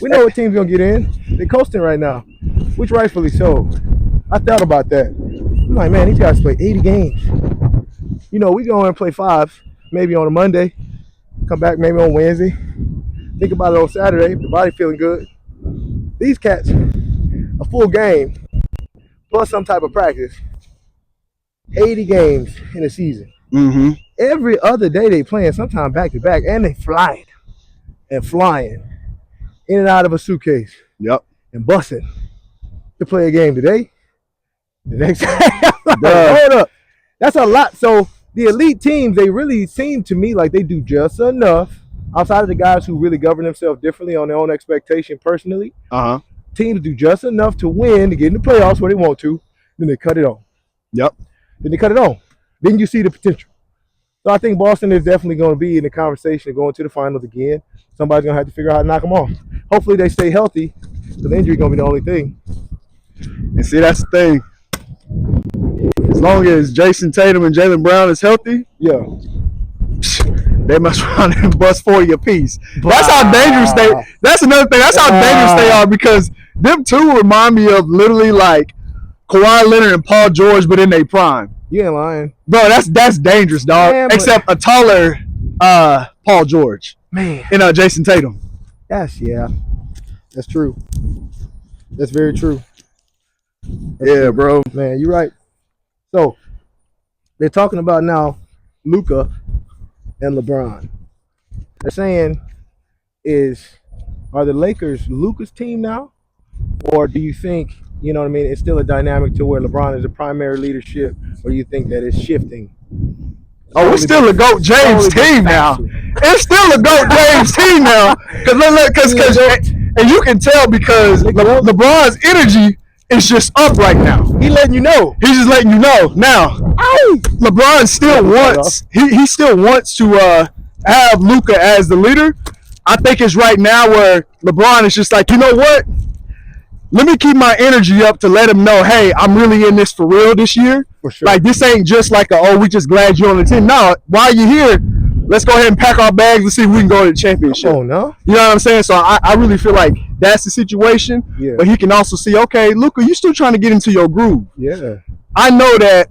We know what team's gonna get in. They're coasting right now, which rightfully so. I thought about that. I'm like, man, these guys play 80 games. You know, we go in and play 5, maybe on a Monday, come back maybe on Wednesday. Think about it on Saturday, the body feeling good. These cats, a full game, plus some type of practice, 80 games in a season. Mm-hmm. Every other day they playing, sometimes back to back, and they flying in and out of a suitcase Yep. and busting to play a game today. The next day, Bruh. hold up, that's a lot. So the elite teams, they really seem to me like they do just enough. Outside of the guys who really govern themselves differently on their own expectation personally, Uh-huh. teams do just enough to win, to get in the playoffs where they want to, then they cut it on. Yep. Then they cut it on. Then you see the potential. So I think Boston is definitely going to be in the conversation of going to the finals again. Somebody's going to have to figure out how to knock them off. Hopefully they stay healthy, because injury is going to be the only thing. And see, that's the thing. As long as Jason Tatum and Jaylen Brown is healthy, Yeah. they must run and bust 40 apiece. That's how dangerous they. That's another thing. That's how dangerous they are, because them two remind me of literally like Kawhi Leonard and Paul George, but in their prime. You ain't lying. Bro, that's dangerous, dog. Man, but- Except a taller Paul George Man. and Jason Tatum. That's true. That's very true. Yeah, bro. Man, you're right. So they're talking about now Luka and LeBron. They're saying are the Lakers Luka's team now? Or do you think, you know what I mean, it's still a dynamic to where LeBron is the primary leadership, or you think that it's shifting? Oh, it's still a GOAT James team now. It's still a GOAT James team now. Because and you can tell because LeBron's energy is just up right now. He letting you know. He's just letting you know. Now, LeBron still wants to have Luka as the leader. I think it's right now where LeBron is just like, you know what? Let me keep my energy up to let him know, hey, I'm really in this for real this year. For sure. Like, this ain't just like we just glad you're on the team. No, while you're here, let's go ahead and pack our bags and see if we can go to the championship. Oh, no? You know what I'm saying? So I really feel like that's the situation. Yeah. But he can also see, okay, Luka, you still trying to get into your groove. Yeah. I know that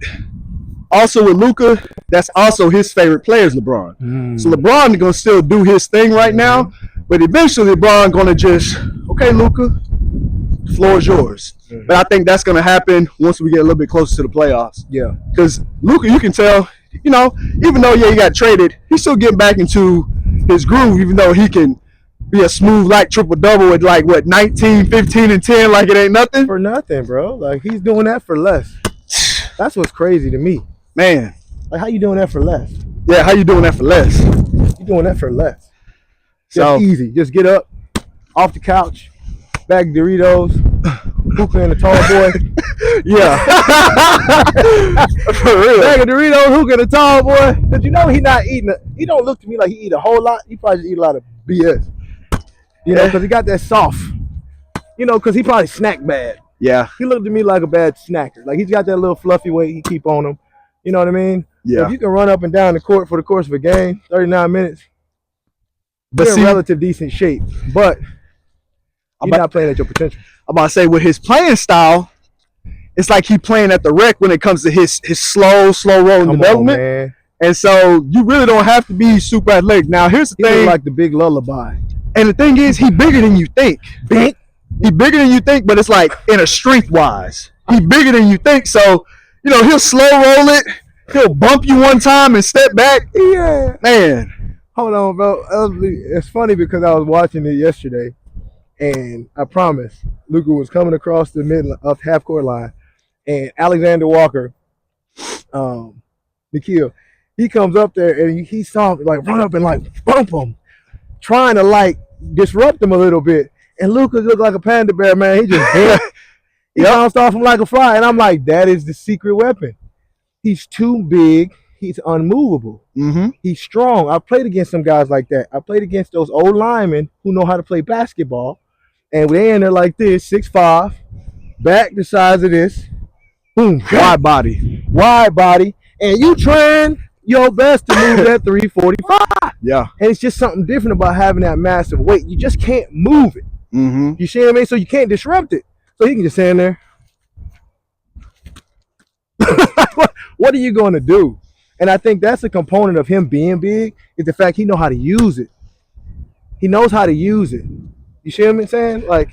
also with Luka, that's also his favorite player is LeBron. So LeBron is going to still do his thing right now, but eventually LeBron going to just, okay, Luka, the floor is yours. But I think that's going to happen once we get a little bit closer to the playoffs. Yeah. Because Luka, you can tell, you know, even though, he got traded, he's still getting back into his groove, even though he can be a smooth, like, triple-double with, 19, 15, and 10 like it ain't nothing. For nothing, bro. Like, he's doing that for less. That's what's crazy to me. Man. Like, how you doing that for less? Yeah, how you doing that for less? You doing that for less. So Just easy. Just get up, off the couch, bag of Doritos, hookah and a tall boy. Yeah. For real. Bag of Doritos, hookah and a tall boy. Because you know he not eating, he don't look to me like he eat a whole lot. He probably just eat a lot of BS. You know, because he got that soft. You know, because he probably snack bad. Yeah. He looked to me like a bad snacker. Like, he's got that little fluffy weight he keep on him. You know what I mean? Yeah. So if you can run up and down the court for the course of a game, 39 minutes, But you're see, in relative decent shape. But you're not playing at your potential. I'm about to say with his playing style, it's like he playing at the rec when it comes to his slow rolling Come development. on, man. And so you really don't have to be super athletic. Now here's the He look thing, like the big lullaby. and the thing is, he bigger than you think. Big? He bigger than you think, but it's like in a strength wise. He bigger than you think. So, you know, he'll slow roll it. He'll bump you one time and step back. Yeah. Man. Hold on, bro. It's funny because I was watching it yesterday, and I promise Luka was coming across the mid of half court line, and Alexander Walker, Nikhil, he comes up there and he saw him like run up and like bump him, trying to like disrupt him a little bit. And Lucas looked like a panda bear, man. He just he bounced off him like a fly. And I'm like, that is the secret weapon. He's too big. He's unmovable. Mm-hmm. He's strong. I played against some guys like that. I played against those old linemen who know how to play basketball. And they in there like this, 6'5", back the size of this. Boom. Wide body. Wide body. And you trying your best to move that 345. Yeah. And it's just something different about having that massive weight. You just can't move it. Mm-hmm. You see what I mean? So you can't disrupt it. So he can just stand there. What are you going to do? And I think that's a component of him being big is the fact he knows how to use it. He knows how to use it. You see what I'm saying? Like,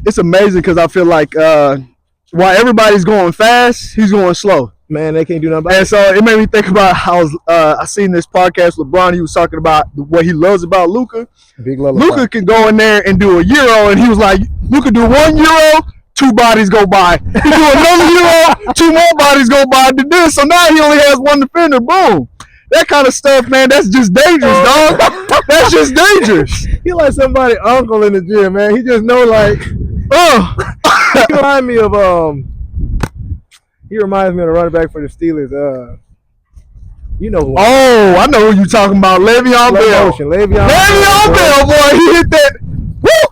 it's amazing because I feel like while everybody's going fast, he's going slow. Man, they can't do nothing about And it. so it made me think about how I seen this podcast with LeBron. He was talking about what he loves about Luka. Big lullaby. Luka can go in there and do a Euro, and he was like, Luka do 1 Euro, 2 bodies go by. He do another Euro, 2 more bodies go by to this. So now he only has 1 defender. Boom. That kind of stuff, man, that's just dangerous, dog. That's just dangerous. He like somebody uncle in the gym, man. He just know like, he reminds me of he reminds me of the running back for the Steelers. You know who? Oh, I know who you talking about. Le'Veon Bell. Le'Veon Bell, boy. He hit that. Woo!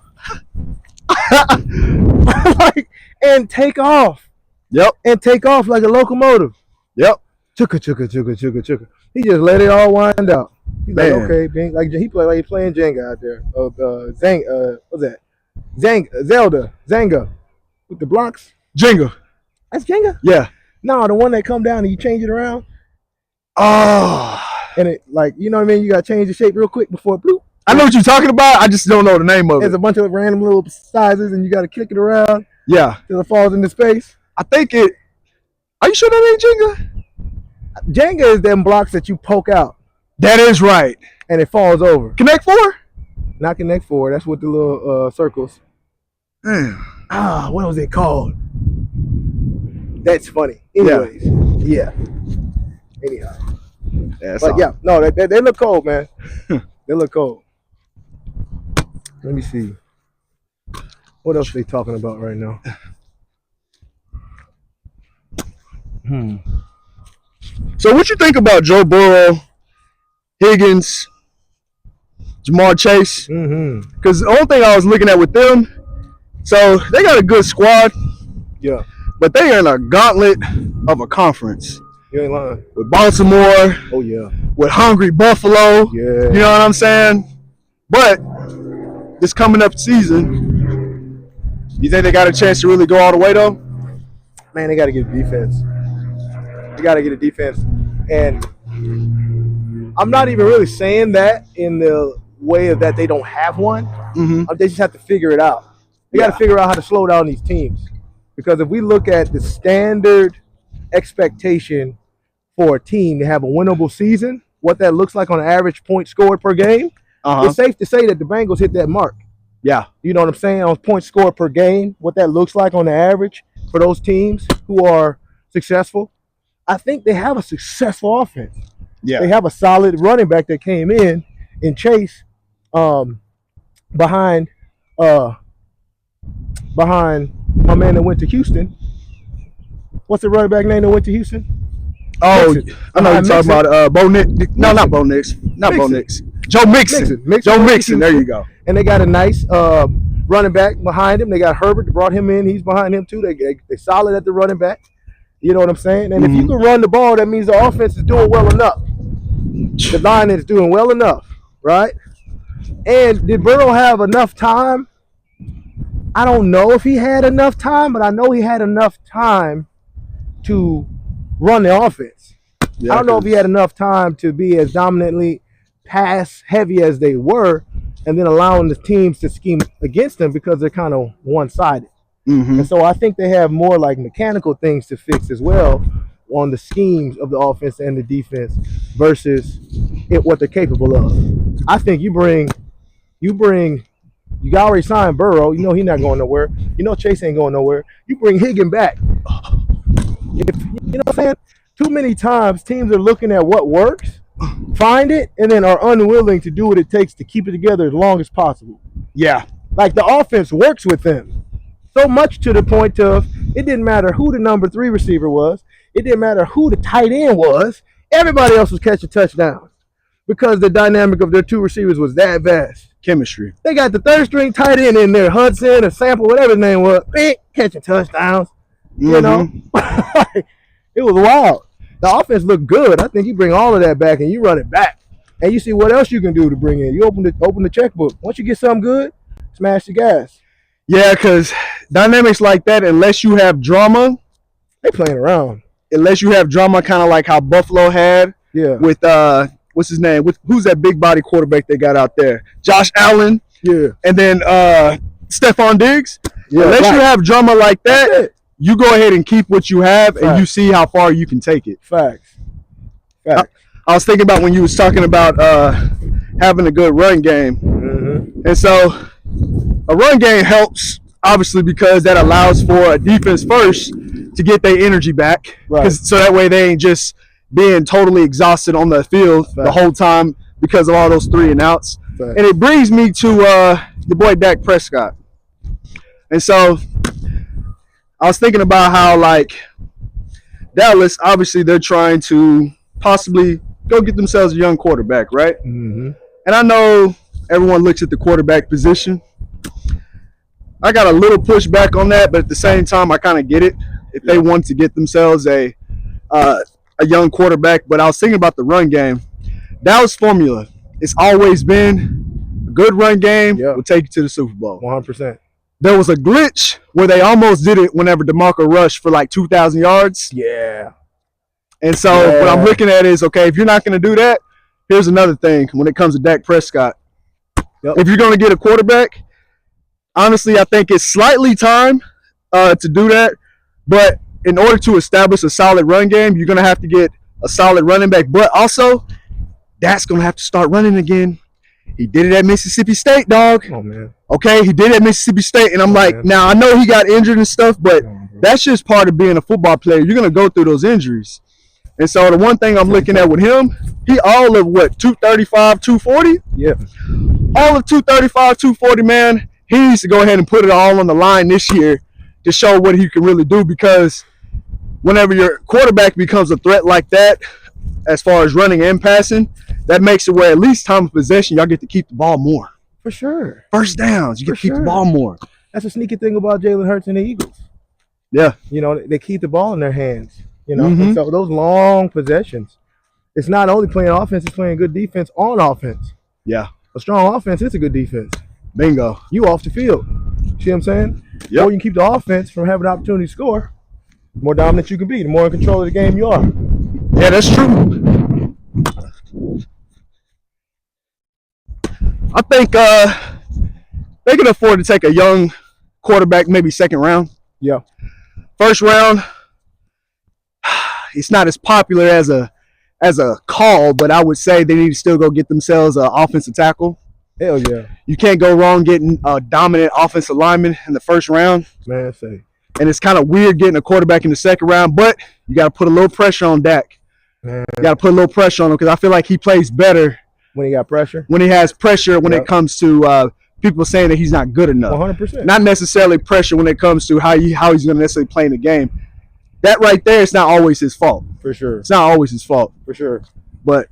Like, and take off. Yep. And take off like a locomotive. Yep. Chugga, chugga, chugga, chugga, chugga. He just let it all wind out. He's like, Man. okay, Bing. Like he play like he's playing Jenga out there. What's that? Zanga with the blocks. Jenga. That's Jenga. Yeah. No, the one that come down and you change it around. Oh. And it like, you know what I mean? You gotta change the shape real quick before it bloop. I know what you're talking about. I just don't know the name of There's it. a bunch of random little sizes and you gotta kick it around Yeah. till it falls into space. I think it. Are you sure that ain't Jenga? Jenga is them blocks that you poke out That is right. and it falls over. Connect 4? Not Connect 4. That's with the little circles. Damn. What was it called? That's funny. Anyways, yeah. Anyhow, That's but all. yeah, no, they look cold, man. They look cold. Let me see. What else are they talking about right now? So what you think about Joe Burrow, Higgins, Jamar Chase? Mm-hmm. Because the only thing I was looking at with them, so they got a good squad, Yeah, but they are in a gauntlet of a conference you ain't lying. with Baltimore, Oh yeah, with hungry Buffalo. yeah. You know what I'm saying? But this coming up season, you think they got a chance to really go all the way though? Man, they got to get a defense. They got to get a defense, and I'm not even really saying that in the way of that they don't have one. Mm-hmm. They just have to figure it out. They got to figure out how to slow down these teams. Because if we look at the standard expectation for a team to have a winnable season, what that looks like on an average point scored per game, it's safe to say that the Bengals hit that mark. Yeah. You know what I'm saying? On points scored per game, what that looks like on the average for those teams who are successful. I think they have a successful offense. Yeah. They have a solid running back that came in Chase behind my man that went to Houston. What's the running back name that went to Houston? Oh, Mixon. I know you're Mixon. talking about Bo Nix. No, Mixon. not Bo Nix. Not Bo Mixon. Nix. Joe Mixon. Joe Mixon. There you go. And they got a nice running back behind him. They got Herbert, brought him in. He's behind him too. They solid at the running back. You know what I'm saying? And if you can run the ball, that means the offense is doing well enough. The line is doing well enough, right? And did Burrow have enough time? I don't know if he had enough time, but I know he had enough time to run the offense. Yeah, I don't know if he had enough time to be as dominantly pass heavy as they were, and then allowing the teams to scheme against them because they're kind of one-sided. Mm-hmm. And so I think they have more like mechanical things to fix as well on the schemes of the offense and the defense versus what they're capable of. I think you already signed Burrow. You know he's not going nowhere. You know Chase ain't going nowhere. You bring Higgins back. If you know what I'm saying, too many times teams are looking at what works, find it, and then are unwilling to do what it takes to keep it together as long as possible. Yeah. Like the offense works with them so much to the point of it didn't matter who the number 3 receiver was, it didn't matter who the tight end was. Everybody else was catching touchdowns because the dynamic of their 2 receivers was that vast. Chemistry. They got the 3rd string tight end in there, Hudson or Sample, whatever his name was, catching touchdowns. You know, it was wild. The offense looked good. I think you bring all of that back and you run it back, and you see what else you can do to bring in. You open the checkbook. Once you get something good, smash the gas. Yeah, because dynamics like that, unless you have drama, they playing around. Unless you have drama, kind of like how Buffalo had. Yeah. With what's his name? Who's that big body quarterback they got out there? Josh Allen. Yeah. And then Stephon Diggs. Yeah. Unless you have drama like that, you go ahead and keep what you have, and you see how far you can take it. Facts. I was thinking about when you was talking about having a good run game, and so a run game helps obviously because that allows for a defense first to get their energy back, so that way they ain't just being totally exhausted on the field the whole time because of all those 3 and outs. And it brings me to your boy Dak Prescott, and so I was thinking about how, like, Dallas, obviously they're trying to possibly go get themselves a young quarterback, right? And I know everyone looks at the quarterback position. I got a little pushback on that, but at the same time, I kind of get it. If they want to get themselves a young quarterback, but I was thinking about the run game. Dallas formula, it's always been a good run game will take you to the Super Bowl. 100%. There was a glitch where they almost did it whenever DeMarco rushed for like 2,000 yards. Yeah. And so what I'm looking at is, okay, if you're not going to do that, here's another thing when it comes to Dak Prescott. If you're going to get a quarterback, honestly, I think it's slightly time to do that. But in order to establish a solid run game, you're going to have to get a solid running back. But also, Dak's going to have to start running again. He did it at Mississippi State, dog. Oh, man. Okay, he did it at Mississippi State. And I'm like, now I know he got injured and stuff, but that's just part of being a football player. You're going to go through those injuries. And so the one thing I'm looking at with him, he all of what, 235, 240? Yeah. All of 235, 240, man. He needs to go ahead and put it all on the line this year to show what he can really do, because whenever your quarterback becomes a threat like that, as far as running and passing, that makes it where at least time of possession, y'all get to keep the ball more. For sure. First downs, you get to keep the ball more. That's a sneaky thing about Jalen Hurts and the Eagles. Yeah. You know, they keep the ball in their hands. You know, and so those long possessions, it's not only playing offense, it's playing good defense on offense. Yeah. A strong offense is a good defense. Bingo. You off the field. See what I'm saying? The more you can keep the offense from having an opportunity to score, the more dominant you can be, the more in control of the game you are. Yeah, that's true. I think they can afford to take a young quarterback, maybe second round. Yeah. First round, it's not as popular as a call, but I would say they need to still go get themselves an offensive tackle. Hell yeah. You can't go wrong getting a dominant offensive lineman in the first round. Man, say. And it's kind of weird getting a quarterback in the second round, but you got to put a little pressure on Dak. Man. You got to put a little pressure on him, because I feel like he plays better when he got pressure. When he has pressure, when it comes to people saying that he's not good enough. 100%. Not necessarily pressure when it comes to how he's going to necessarily play in the game. That right there, it's not always his fault. For sure. It's not always his fault. For sure. But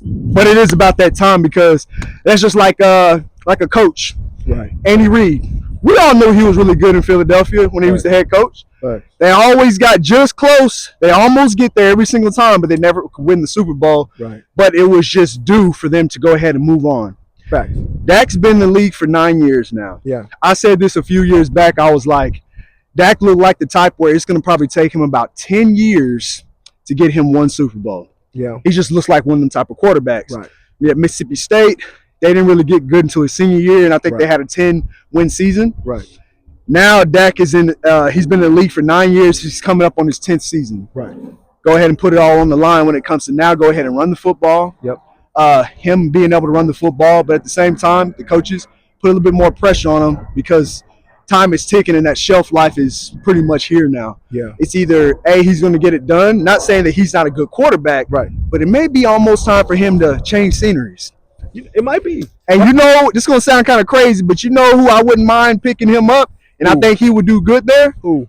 it is about that time, because that's just like a coach. Right. Andy Reid. We all knew he was really good in Philadelphia when he was the head coach. Right. They always got just close. They almost get there every single time, but they never could win the Super Bowl. Right. But it was just due for them to go ahead and move on. Facts. Dak's been in the league for 9 years now. Yeah. I said this a few years back. I was like, Dak looked like the type where it's going to probably take him about 10 years to get him one Super Bowl. Yeah. He just looks like one of them type of quarterbacks. Right. Yeah, Mississippi State, they didn't really get good until his senior year, and I think they had a 10-win season. Right. Now Dak is in. He's been in the league for 9 years. He's coming up on his 10th season. Right. Go ahead and put it all on the line when it comes to now. Go ahead and run the football. Yep. Him being able to run the football, but at the same time, the coaches put a little bit more pressure on him, because time is ticking and that shelf life is pretty much here now. Yeah. It's either he's going to get it done. Not saying that he's not a good quarterback, Right. but it may be almost time for him to change sceneries. It might be. And this is going to sound kind of crazy, but you know who I wouldn't mind picking him up, and Who? I think he would do good there? Who?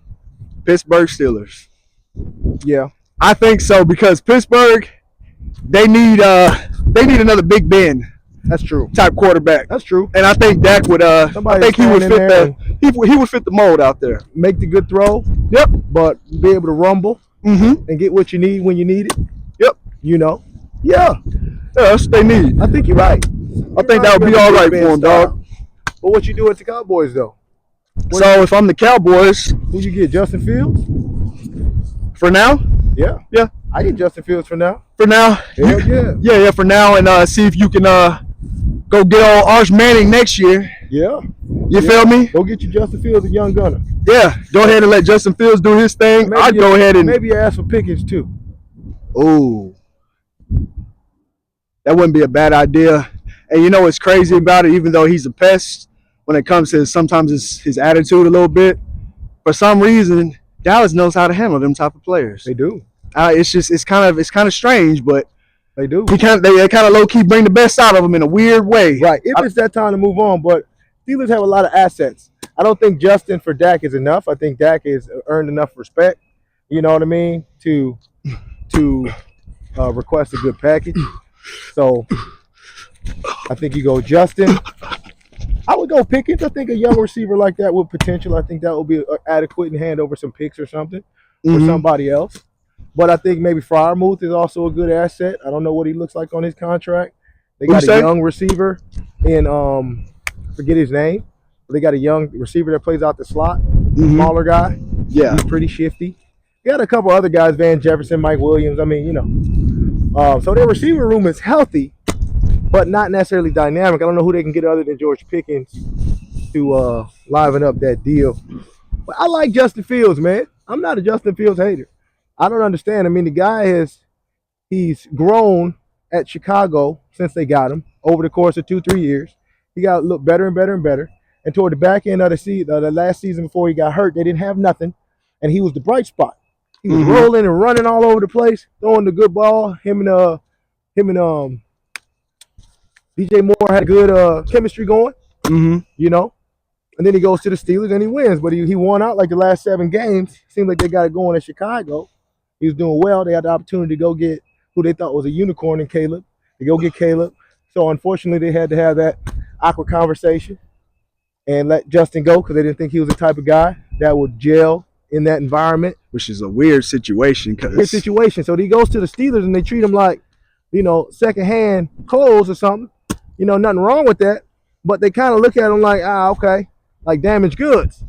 Pittsburgh Steelers. Yeah. I think so because Pittsburgh, they need another Big Ben That's true. type quarterback. That's true. And I think Dak would. I Somebody think he would stand in fit there he would fit the mold out there. Make the good throw, Yep. but be able to rumble Mm-hmm. and get what you need when you need it. Yep. You know. Yeah. That's what they need. I think you're right. I think that would be all right for him, dog. But what you do with the Cowboys though? So if I'm the Cowboys, Who you get? Justin Fields? for now, Yeah. yeah, I get Justin Fields for now. for now, Hell yeah. yeah, for now, and see if you can go get old Arch Manning next year. Yeah. You feel me? Go get you Justin Fields, a young gunner. Yeah, go ahead and let Justin Fields do his thing. I'd go ahead and maybe ask for Pickens too. ooh, that wouldn't be a bad idea. And you know what's crazy about it? Even though he's a pest, when it comes to sometimes his attitude a little bit, for some reason Dallas knows how to handle them type of players. They do. It's kind of strange, but They do. they kind of low key bring the best out of them in a weird way. Right. If it's that time to move on, but Steelers have a lot of assets. I don't think Justin for Dak is enough. I think Dak has earned enough respect. You know what I mean? To request a good package. So I think you go Justin. I would go Pickens. I think a young receiver like that with potential. I think that would be adequate and hand over some picks or something for Mhm. somebody else. But I think maybe Freiermuth is also a good asset. I don't know what he looks like on his contract. They Who'd got you a say? young receiver in forget his name. But they got a young receiver that plays out the slot, Mhm. smaller guy. Yeah. He's pretty shifty. They got a couple other guys, Van Jefferson, Mike Williams. I mean, you know. So their receiver room is healthy, but not necessarily dynamic. I don't know who they can get other than George Pickens to liven up that deal. But I like Justin Fields, man. I'm not a Justin Fields hater. I don't understand. I mean, the guy he's grown at Chicago since they got him over the course of 2-3 years. He got to look better and better and better. And toward the back end of the last season before he got hurt, they didn't have nothing, and he was the bright spot. He was rolling and running all over the place, throwing the good ball. Him and DJ Moore had good chemistry going, Mm-hmm. you know. And then he goes to the Steelers and he wins, but he won out like the last 7 games. Seemed like they got it going in Chicago. He was doing well. They had the opportunity to go get who they thought was a unicorn in Caleb. They go get Caleb. So unfortunately, they had to have that awkward conversation and let Justin go because they didn't think he was the type of guy that would gel in that environment. Which is a weird situation His because situation. So he goes to the Steelers and they treat him like, secondhand clothes or something. Nothing wrong with that. But they kind of look at him like, okay, like damaged goods.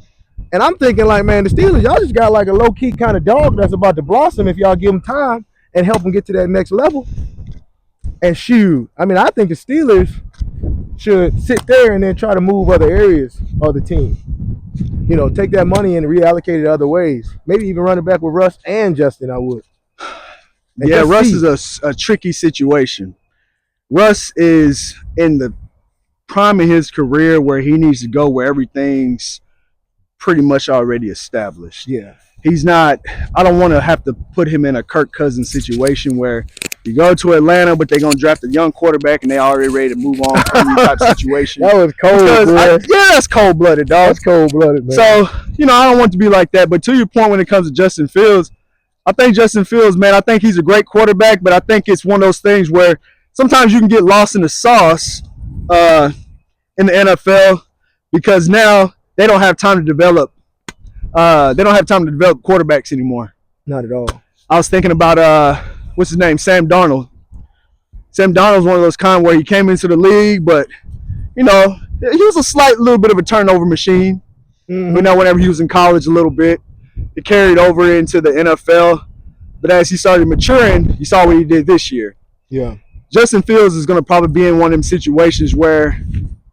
And I'm thinking like, man, the Steelers, y'all just got like a low-key kind of dog that's about to blossom if y'all give him time and help him get to that next level. And shoot, I mean, I think the Steelers should sit there and then try to move other areas of the team. Take that money and reallocate it other ways. Maybe even run it back with Russ and Justin, I would. And yeah, just Russ see. is a tricky situation. Russ is in the prime of his career where he needs to go where everything's pretty much already established. Yeah. He's not. I don't want to have to put him in a Kirk Cousins situation where you go to Atlanta, but they're gonna draft a young quarterback and they already ready to move on from you type situation. That was cold, Because that's cold blooded, dog. That's cold-blooded, man. So I don't want it to be like that. But to your point, when it comes to Justin Fields, I think Justin Fields, man, I think he's a great quarterback, but I think it's one of those things where sometimes you can get lost in the sauce in the NFL because now they don't have time to develop. They don't have time to develop quarterbacks anymore. Not at all. I was thinking about what's his name, Sam Darnold. Sam Darnold's one of those kind where he came into the league, but he was a slight little bit of a turnover machine. Mhm. Whenever he was in college a little bit, it carried over into the NFL. But as he started maturing, you saw what he did this year. Yeah. Justin Fields is going to probably be in one of them situations where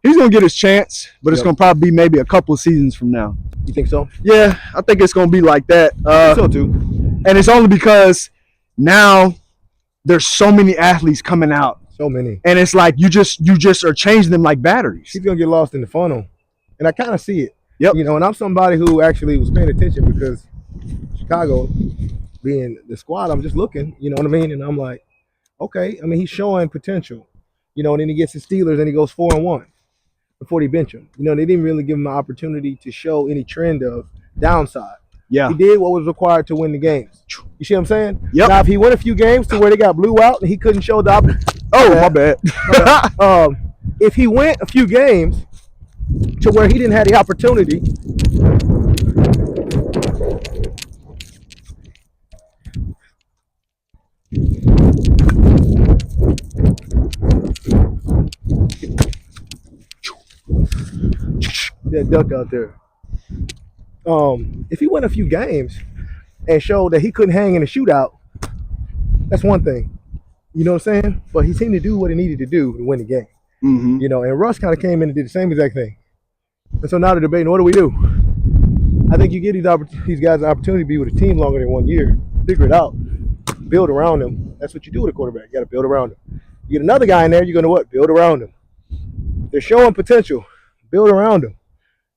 he's going to get his chance, but it's Yep. going to probably be maybe a couple of seasons from now. You think so? Yeah, I think it's going to be like that. So too. And it's only because now there's so many athletes coming out, So many. and it's like you just are changing them like batteries. He's gonna get lost in the funnel, and I kind of see it. Yep. You know, and I'm somebody who actually was paying attention because Chicago being the squad, I'm just looking, you know what I mean? And I'm like, okay, I mean, he's showing potential, you know, and then he gets the Steelers and he goes 4-1 before they bench him. You know, they didn't really give him an opportunity to show any trend of downside. Yeah. He did what was required to win the games. You see what I'm saying? Yep. Now, if he won a few games to where they got blew out and he couldn't show the My bad. if he went a few games to where he didn't have the opportunity, that duck out there. If he won a few games and showed that he couldn't hang in a shootout, that's one thing. You know what I'm saying? But he seemed to do what he needed to do to win the game. Mm-hmm. You know, and Russ kind of came in and did the same exact thing. And so now they're debating, what do we do? I think you give these guys an opportunity to be with a team longer than 1 year, figure it out, build around them. That's what you do with a quarterback. You got to build around him. You get another guy in there, you're going to what? Build around him. They're showing potential. Build around them.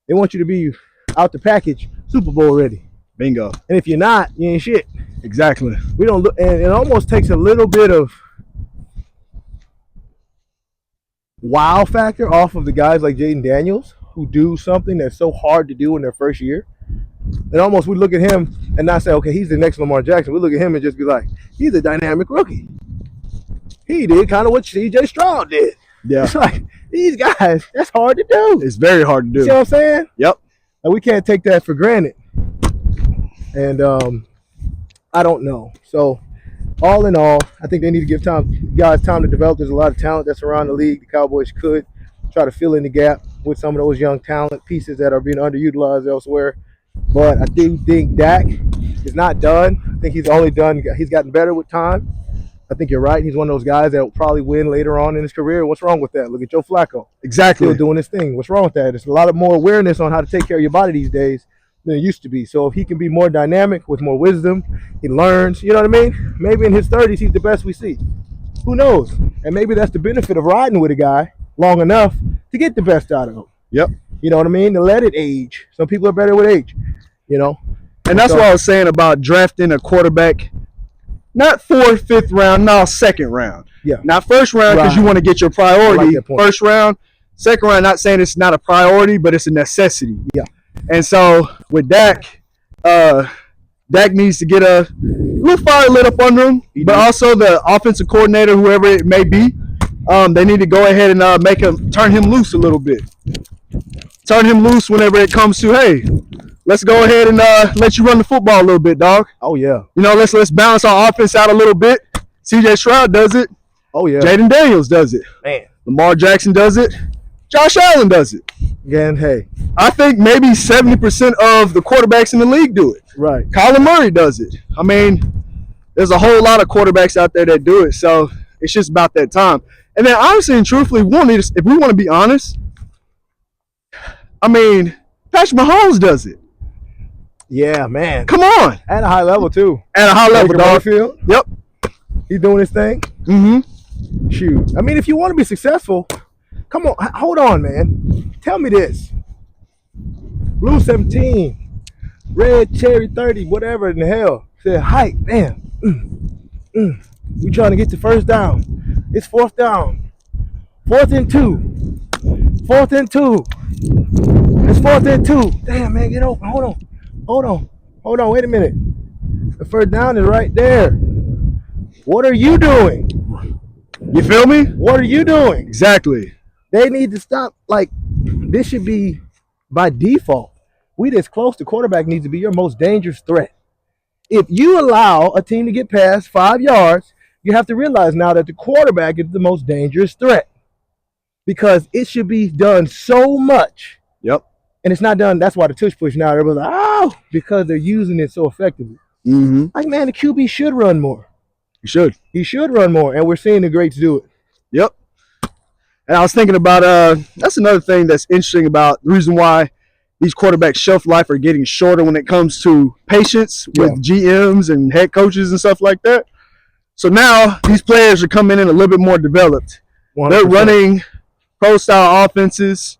They want you to be out the package, Super Bowl ready. Bingo. And if you're not, you ain't shit. Exactly. We don't look, and it almost takes a little bit of wow factor off of the guys like Jaden Daniels who do something that's so hard to do in their first year. And almost we look at him and not say, okay, he's the next Lamar Jackson. We look at him and just be like, he's a dynamic rookie. He did kind of what C.J. Stroud did. Yeah. It's like, these guys, that's hard to do. It's very hard to do. You see what I'm saying? Yep. And we can't take that for granted. And I don't know. So all in all, I think they need to give guys time to develop. There's a lot of talent that's around the league. The Cowboys could try to fill in the gap with some of those young talent pieces that are being underutilized elsewhere. But I do think Dak is not done. I think he's gotten better with time. I think you're right. He's one of those guys that will probably win later on in his career. What's wrong with that? Look at Joe Flacco. Exactly. Still doing his thing. What's wrong with that? There's a lot of more awareness on how to take care of your body these days than it used to be. So if he can be more dynamic with more wisdom, he learns, you know what I mean? Maybe in his 30s, he's the best we see. Who knows? And maybe that's the benefit of riding with a guy long enough to get the best out of him. Yep. You know what I mean? To let it age. Some people are better with age, you know? And that's what I was saying about drafting a quarterback, not 4th, 5th round, no, 2nd round. Yeah. Not 1st round because you want to get your priority. I like that point. 1st round, 2nd round, not saying it's not a priority, but it's a necessity. Yeah. And so with Dak, Dak needs to get a little fire lit up under him, but also the offensive coordinator, whoever it may be, they need to go ahead and turn him loose a little bit. Turn him loose whenever it comes to, hey, let's go ahead and let you run the football a little bit, dog. Oh, yeah. You know, let's balance our offense out a little bit. C.J. Stroud does it. Oh, yeah. Jaden Daniels does it. Man. Lamar Jackson does it. Josh Allen does it. Again, hey. I think maybe 70% of the quarterbacks in the league do it. Right. Kyler Murray does it. I mean, there's a whole lot of quarterbacks out there that do it. So it's just about that time. And then honestly and truthfully, if we want to be honest, I mean, Patrick Mahomes does it. Yeah, man. Come on. At a high level, too. At a high level, dog. Mayfield. Yep. He's doing his thing. Mm-hmm. Shoot. I mean, if you want to be successful, come on. Hold on, man. Tell me this. Blue 17, red cherry 30, whatever in the hell. Said, hike, man. We trying to get to 1st down. It's 4th down. 4th and 2. 4th and 2. It's 4th and 2. Damn, man, get open. Hold on. Wait a minute. The 1st down is right there. What are you doing? You feel me? What are you doing? Exactly. They need to stop. Like, this should be by default. We this close. The quarterback needs to be your most dangerous threat. If you allow a team to get past 5 yards, you have to realize now that the quarterback is the most dangerous threat because it should be done so much. Yep. And it's not done. That's why the tush push now. Everybody's like, oh, because they're using it so effectively. Mm-hmm. Like, man, the QB should run more. You should. He should run more, and we're seeing the greats do it. Yep. And I was thinking about that's another thing that's interesting about the reason why these quarterbacks' shelf life are getting shorter when it comes to patience with GMs and head coaches and stuff like that. So now these players are coming in a little bit more developed. 100%. They're running pro-style offenses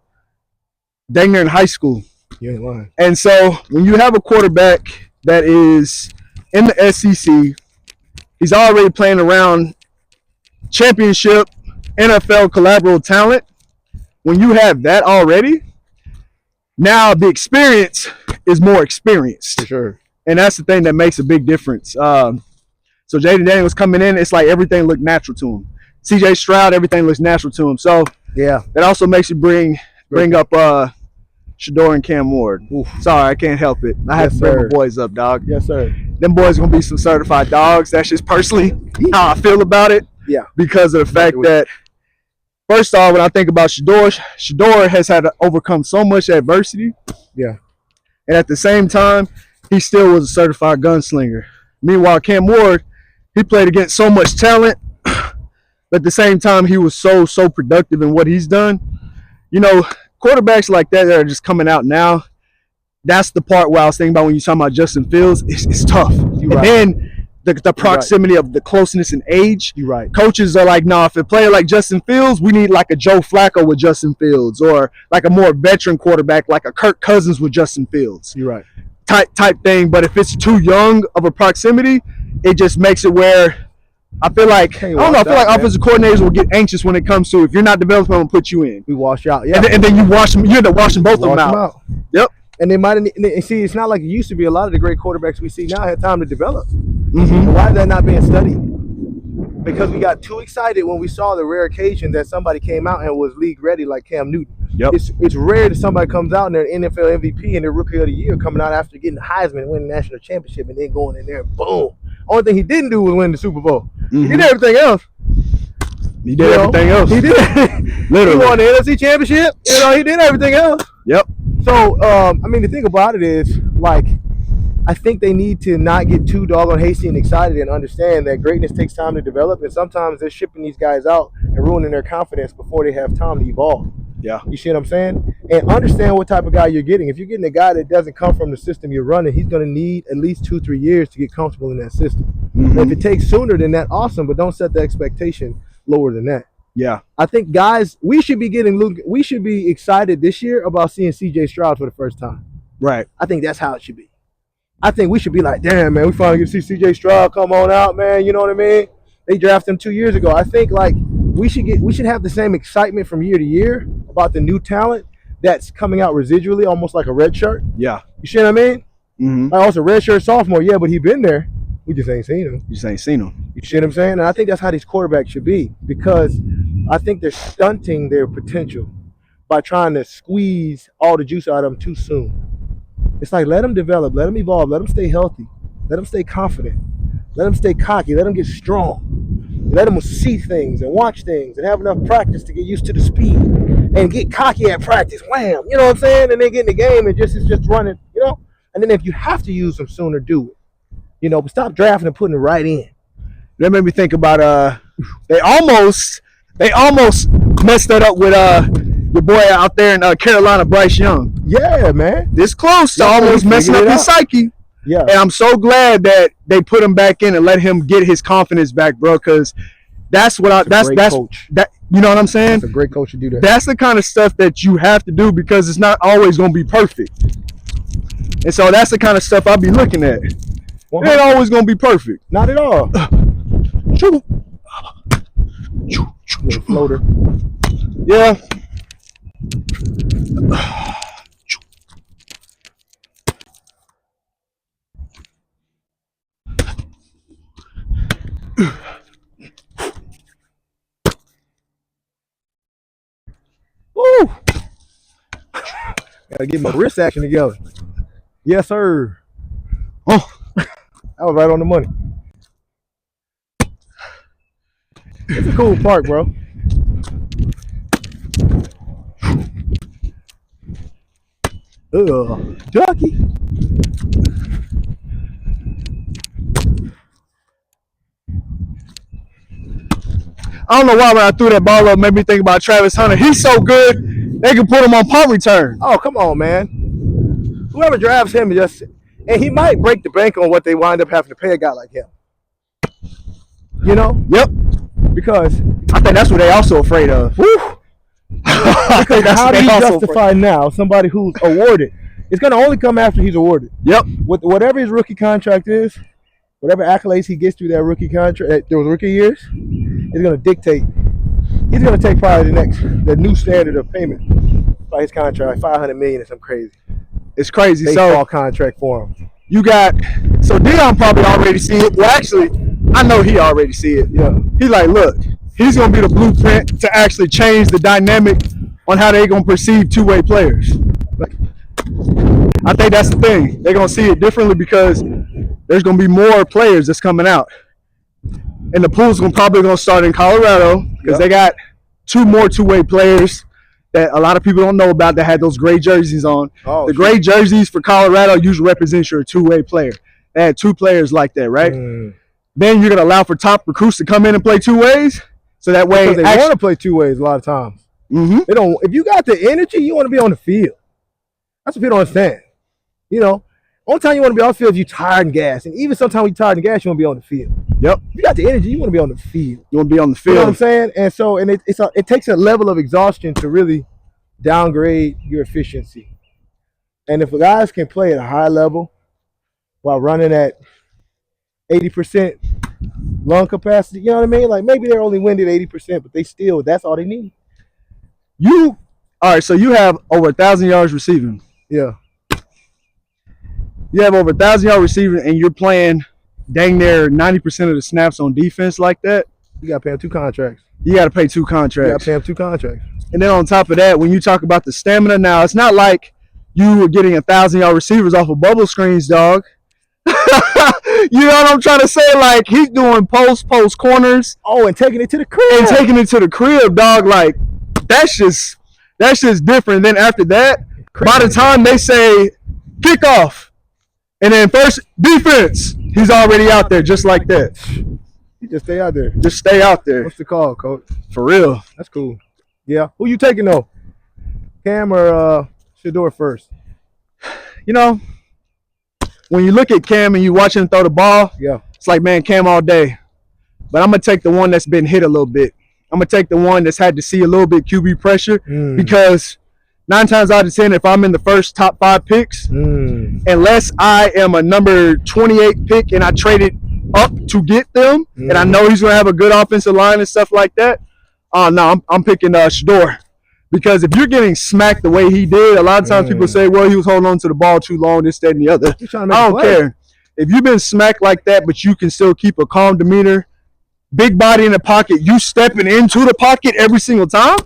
dang near in high school. You ain't lying. And so when you have a quarterback that is in the SEC, he's already playing around championship NFL collaborative talent. When you have that already, now the experience is more experienced. For sure. And that's the thing that makes a big difference. So Jaden Daniels coming in, it's like everything looked natural to him. CJ Stroud, everything looks natural to him. So Yeah. that also makes you bring up Shador and Cam Ward. Oof. Sorry, I can't help it. I have Yes, to bring sir. my boys up, dog. Yes, sir. Them boys gonna be some certified dogs. That's just personally how I feel about it. Yeah. Because of the fact that, first off, when I think about Shador has had to overcome so much adversity. Yeah. And at the same time, he still was a certified gunslinger. Meanwhile, Cam Ward, he played against so much talent, but at the same time, he was so productive in what he's done. You know, quarterbacks like that are just coming out now. That's the part where I was thinking about when you're talking about Justin Fields. It's tough. You're and right. then the proximity of the closeness in age. You're right. Coaches are like, nah, if a player like Justin Fields, we need like a Joe Flacco with Justin Fields, or like a more veteran quarterback like a Kirk Cousins with Justin Fields. You're right. Type thing. But if it's too young of a proximity, it just makes it where I feel like, I don't know, I feel like offensive coordinators will get anxious when it comes to, if you're not developing, I'm going to put you in. We wash out. Yeah. And then you wash them, you end up washing both of them out. Yep. And they might and see, it's not like it used to be. A lot of the great quarterbacks we see now had time to develop. Mm-hmm. Why is that not being studied? Because we got too excited when we saw the rare occasion that somebody came out and was league ready, like Cam Newton. Yep. It's rare that somebody comes out and they're an NFL MVP and they're Rookie of the Year, coming out after getting the Heisman, winning the national championship, and then going in there and boom. Only thing he didn't do was win the Super Bowl. Mm-hmm. He did everything else. He did everything else. He did. Literally. He won the NFC Championship. You know, he did everything else. Yep. So, I mean, the thing about it is, like, I think they need to not get too doggone hasty and excited and understand that greatness takes time to develop. And sometimes they're shipping these guys out and ruining their confidence before they have time to evolve. Yeah. You see what I'm saying? And understand what type of guy you're getting. If you're getting a guy that doesn't come from the system you're running, he's going to need at least 2-3 years to get comfortable in that system. Mm-hmm. And if it takes sooner than that, awesome. But don't set the expectation lower than that. Yeah. I think, guys, we should be excited this year about seeing CJ Stroud for the first time. Right. I think that's how it should be. I think we should be like, damn, man, we finally get to see CJ Stroud come on out, man. You know what I mean? They drafted him 2 years ago. I think, like, we should have the same excitement from year to year about the new talent that's coming out residually, almost like a red shirt. Yeah. You see what I mean? Mm-hmm. Like, also, red shirt sophomore, yeah, but he been there. We just ain't seen him. You just ain't seen him. You see what I'm saying? And I think that's how these quarterbacks should be, because I think they're stunting their potential by trying to squeeze all the juice out of them too soon. It's like, let them develop, let them evolve, let them stay healthy, let them stay confident, let them stay cocky, let them get strong, let them see things and watch things and have enough practice to get used to the speed and get cocky at practice. Wham! You know what I'm saying? And then get in the game and it's just running, you know? And then if you have to use them sooner, do it. You know, but stop drafting and putting it right in. That made me think about they almost messed that up with your boy out there in Carolina, Bryce Young. Yeah, man. This close to Yeah, almost he messing figured up it his out. psyche. Yeah. And I'm so glad that they put him back in and let him get his confidence back, bro, because that's what that's coach. that, you know what I'm saying? That's a great coach to do that. That's the kind of stuff that you have to do, because it's not always going to be perfect. And so that's the kind of stuff I'll be looking at. It ain't always going to be perfect. Not at all. Choo. Little floater. Yeah. Woo! Gotta get my wrist action together. Yes, sir. Oh, that was right on the money. It's a cool park, bro. Ducky. I don't know why when I threw that ball up, made me think about Travis Hunter. He's so good, they can put him on punt return. Oh, come on, man. Whoever drafts him, and he might break the bank on what they wind up having to pay a guy like him. You know? Yep. Because I think that's what they also afraid of. whew, because how do you justify now somebody who's awarded It's going to only come after he's awarded. Yep. With whatever his rookie contract is, whatever accolades he gets through that rookie contract, those rookie years, is going to dictate. He's going to take probably the new standard of payment by his contract, $500 million or something crazy. It's crazy. Baseball contract for him. You got so Deion probably already see it. Well, actually, I know he already see it. Yeah. He's like, look, he's gonna be the blueprint to actually change the dynamic on how they're gonna perceive two-way players. Like, I think that's the thing. They're gonna see it differently because there's gonna be more players that's coming out, and the pool's probably gonna start in Colorado because they got two more two-way players that a lot of people don't know about that had those gray jerseys on. The gray jerseys for Colorado usually represent you're a two-way player. They had two players like that, right? Then you're going to allow for top recruits to come in and play two ways. So that way they want to play two ways a lot of times. They don't. If you got the energy, you want to be on the field. That's what people don't understand. You know, only time you want to be on the field is you tired and gassed. And even sometimes when you're tired and gassed, you want to be on the field. Yep. If you got the energy, you want to be on the field. You want to be on the field. You know what I'm saying? And so, it takes a level of exhaustion to really downgrade your efficiency. And if guys can play at a high level while running at 80% lung capacity, you know what I mean? Like maybe they're only winded 80%, but that's all they need. All right, so you have over 1,000 yards receiving. Yeah. You have over 1,000 yards receiving, and you're playing dang near 90% of the snaps on defense like that. You got to pay him 2 contracts. You got to pay 2 contracts. You got to pay him 2 contracts. And then on top of that, when you talk about the stamina, now it's not like you were getting 1,000-yard receivers off of bubble screens, dog. You know what I'm trying to say? Like he's doing post corners. Oh, and taking it to the crib. Dog. Like that's just different. Then after that, by the time they say kickoff, and then first defense, he's already out there just like that. You just stay out there. Just stay out there. What's the call, coach? For real. That's cool. Yeah. Who you taking though? Cam or Shedeur first? You know, when you look at Cam and you watch him throw the ball, it's like, man, Cam all day. But I'm going to take the one that's been hit a little bit. I'm going to take the one that's had to see a little bit QB pressure because 9 times out of 10, if I'm in the first top 5 picks, unless I am a number 28 pick and I traded up to get them, and I know he's going to have a good offensive line and stuff like that, no, I'm picking Shedeur. Because if you're getting smacked the way he did, a lot of times people say, well, he was holding on to the ball too long, this, that, and the other. I don't care. If you've been smacked like that, but you can still keep a calm demeanor, big body in the pocket, you stepping into the pocket every single time,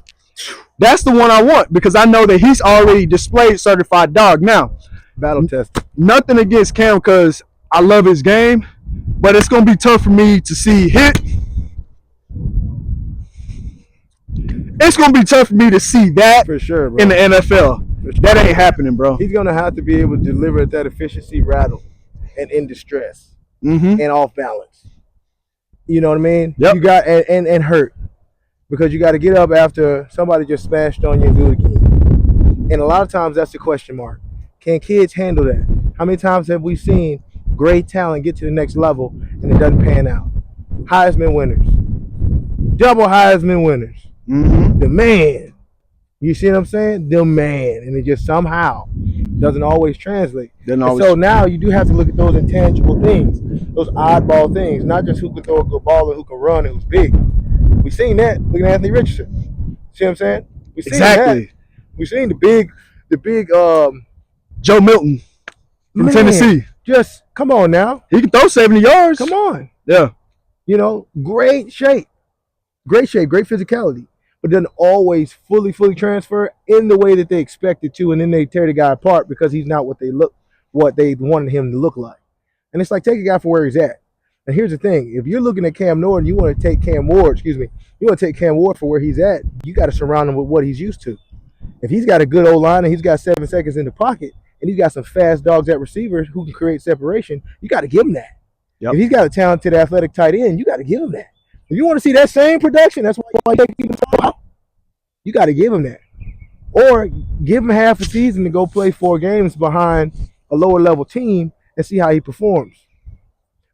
that's the one I want because I know that he's already displayed certified dog. Now, battle test. Nothing against Cam because I love his game, but it's going to be tough for me to see hit. It's going to be tough for me to see that for sure, bro. In the NFL. Sure. That ain't happening, bro. He's going to have to be able to deliver at that efficiency rattle and in distress and off balance. You know what I mean? Yep. You got and hurt because you got to get up after somebody just smashed on you and do it again. And a lot of times that's the question mark. Can kids handle that? How many times have we seen great talent get to the next level and it doesn't pan out? Heisman winners. Double Heisman winners. The man. You see what I'm saying? The man. And it just somehow doesn't always translate. So now you do have to look at those intangible things, those oddball things, not just who can throw a good ball and who can run and who's big. We've seen that. Look at Anthony Richardson. See what I'm saying? We've seen that. We've seen the big Joe Milton from Tennessee. Just come on now. He can throw 70 yards. Come on. Yeah. You know, great shape, great physicality. But doesn't always fully transfer in the way that they expect it to, and then they tear the guy apart because he's not what they wanted him to look like. And it's like, take a guy for where he's at. And here's the thing: if you're looking at Cam Ward, you want to take Cam Ward for where he's at. You got to surround him with what he's used to. If he's got a good O-line and he's got 7 seconds in the pocket, and he's got some fast dogs at receivers who can create separation, you got to give him that. Yep. If he's got a talented athletic tight end, you got to give him that. If you want to see that same production, that's why you got to give him that. Or give him half a season to go play 4 games behind a lower level team and see how he performs.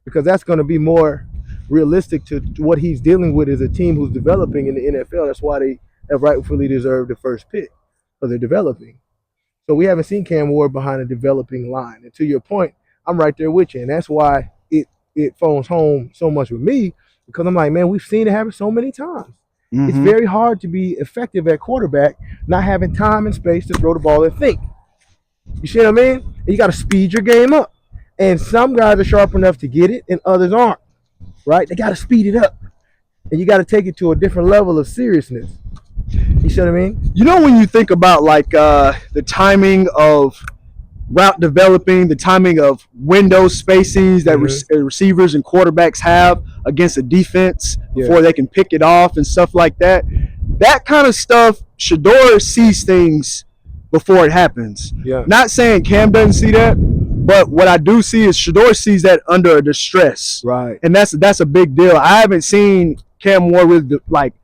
Because that's going to be more realistic to what he's dealing with as a team who's developing in the NFL. That's why they have rightfully deserved the first pick, because they're developing. So we haven't seen Cam Ward behind a developing line. And to your point, I'm right there with you. And that's why it phones home so much with me, because I'm like, man, we've seen it happen so many times. It's very hard to be effective at quarterback, not having time and space to throw the ball and think. You see what I mean? And you got to speed your game up. And some guys are sharp enough to get it, and others aren't. Right? They got to speed it up, and you got to take it to a different level of seriousness. You see what I mean? You know, when you think about like the timing of route developing, the timing of window spacings that receivers and quarterbacks have against a defense before they can pick it off and stuff like that. That kind of stuff, Shedeur sees things before it happens. Yeah. Not saying Cam doesn't see that, but what I do see is Shedeur sees that under a distress. Right. And that's a big deal. I haven't seen Cam Ward really like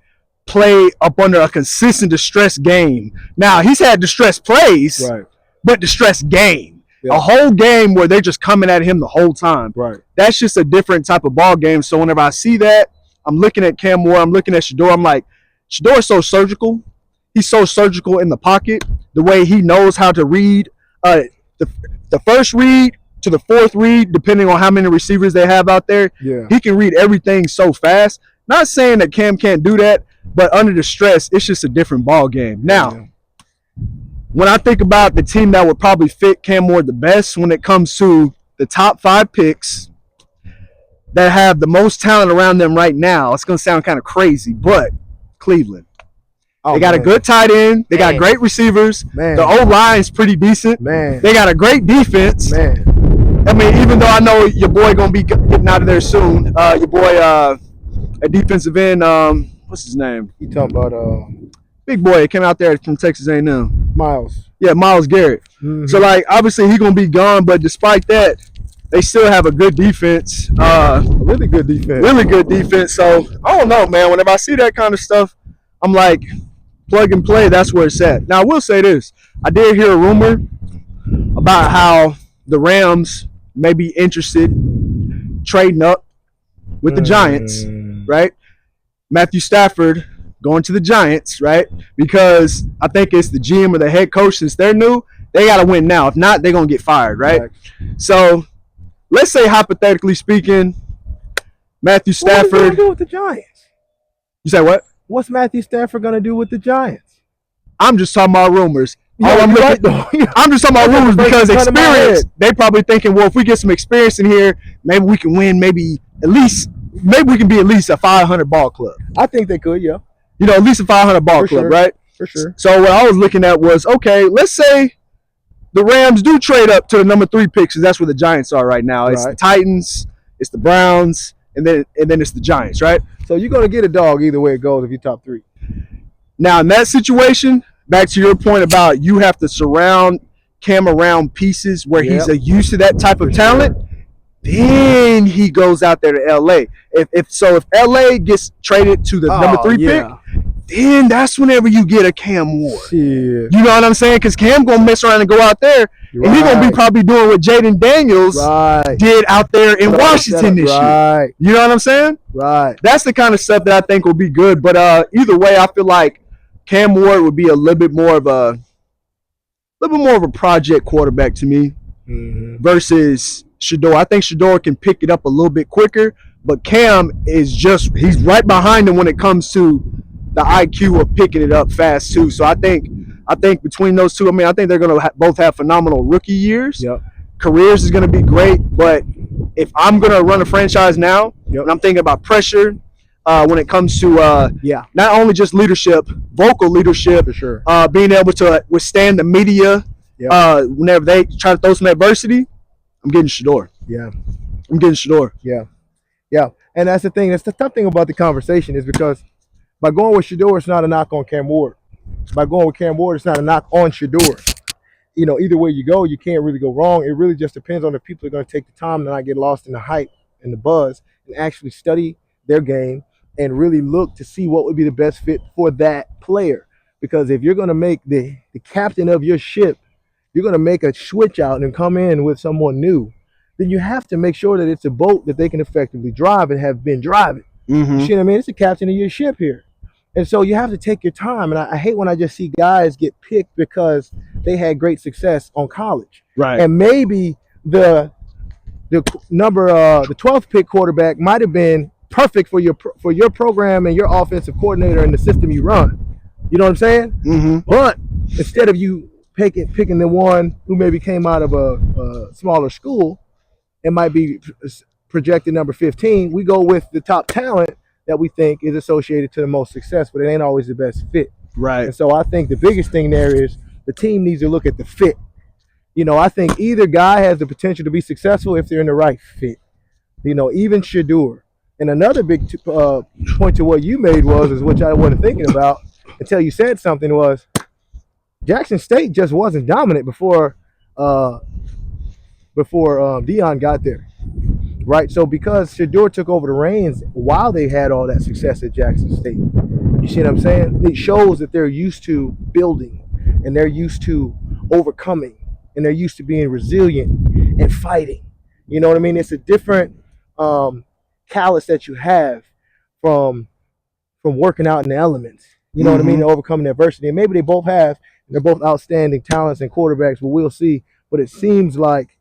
play up under a consistent distress game. Now, he's had distress plays. Right. But distress game, Yeah. a whole game where they're just coming at him the whole time. Right. That's just a different type of ball game. So whenever I see that, I'm looking at Cam Ward, I'm looking at Shedeur. I'm like, Shedeur is so surgical. He's so surgical in the pocket. The way he knows how to read the first read to the fourth read, depending on how many receivers they have out there. Yeah. He can read everything so fast. Not saying that Cam can't do that, but under the stress, it's just a different ball game. Now, when I think about the team that would probably fit Cam Ward the best when it comes to the top 5 picks that have the most talent around them right now, it's going to sound kind of crazy, but Cleveland. They got a good tight end. They got great receivers. Man. The O-line's pretty decent. Man. They got a great defense. Man. I mean, even though I know your boy going to be getting out of there soon, your boy, a defensive end, what's his name? You talking about Big boy came out there from Texas A&M. Miles. Yeah, Myles Garrett. Mm-hmm. So, like, obviously he's going to be gone, but despite that, they still have a good defense. A really good defense. Really good defense. So, I don't know, man. Whenever I see that kind of stuff, I'm like, plug and play, that's where it's at. Now, I will say this. I did hear a rumor about how the Rams may be interested trading up with the Giants, right? Matthew Stafford going to the Giants, right? Because I think it's the GM or the head coach, since they're new, they got to win now. If not, they're going to get fired, right? So, let's say, hypothetically speaking, Matthew Stafford. What are you going to do with the Giants? You say what? What's Matthew Stafford going to do with the Giants? I'm just talking about rumors. I'm just talking about rumors because experience, they probably thinking, well, if we get some experience in here, maybe we can win, maybe we can be at least a 500 ball club. I think they could, yeah. You know, at least a 500 ball club, right? For sure. So what I was looking at was, okay, let's say the Rams do trade up to the number 3 pick, because that's where the Giants are right now. It's the Titans, it's the Browns, and then it's the Giants, right? So you're going to get a dog either way it goes if you're top 3. Now, in that situation, back to your point about you have to surround Cam around pieces where he's used to that type of talent, then he goes out there to LA. If LA gets traded to the number 3 pick, then that's whenever you get a Cam Ward. Shit. You know what I'm saying? Because Cam going to mess around and go out there, and he's going to be probably doing what Jaden Daniels did out there in Washington this year. You know what I'm saying? Right. That's the kind of stuff that I think will be good. But either way, I feel like Cam Ward would be a little bit more of a project quarterback to me versus Shedeur. I think Shedeur can pick it up a little bit quicker, but Cam he's right behind him when it comes to the IQ of picking it up fast too. So I think between those two, I think they're going to both have phenomenal rookie years. Yep. Careers is going to be great, but if I'm going to run a franchise now, and I'm thinking about pressure, when it comes to not only just leadership, vocal leadership, for sure, being able to withstand the media whenever they try to throw some adversity, I'm getting Shedeur. Yeah. I'm getting Shedeur. Yeah. Yeah. And that's the thing. That's the tough thing about the conversation, is because by going with Shedeur, it's not a knock on Cam Ward. By going with Cam Ward, it's not a knock on Shedeur. You know, either way you go, you can't really go wrong. It really just depends on if people are going to take the time to not get lost in the hype and the buzz and actually study their game and really look to see what would be the best fit for that player. Because if you're going to make the captain of your ship, you're going to make a switch out and come in with someone new, then you have to make sure that it's a boat that they can effectively drive and have been driving. Mm-hmm. You see what I mean? It's the captain of your ship here. And so you have to take your time. And I hate when I just see guys get picked because they had great success on college. Right. And maybe the 12th pick quarterback might have been perfect for your program and your offensive coordinator and the system you run. You know what I'm saying? Mm-hmm. But instead of you picking the one who maybe came out of a smaller school and might be projected number 15, we go with the top talent that we think is associated to the most success, but it ain't always the best fit. Right. And so I think the biggest thing there is the team needs to look at the fit. You know, I think either guy has the potential to be successful if they're in the right fit. You know, even Shedeur. And another big point to what you made was which I wasn't thinking about until you said something, was Jackson State just wasn't dominant before Deion got there, right? So because Shedeur took over the reins while they had all that success at Jackson State, you see what I'm saying? It shows that they're used to building and they're used to overcoming and they're used to being resilient and fighting. You know what I mean? It's a different callus that you have from working out in the elements. You know what I mean? And overcoming adversity. And maybe they both have, they're both outstanding talents and quarterbacks, but we'll see. But it seems like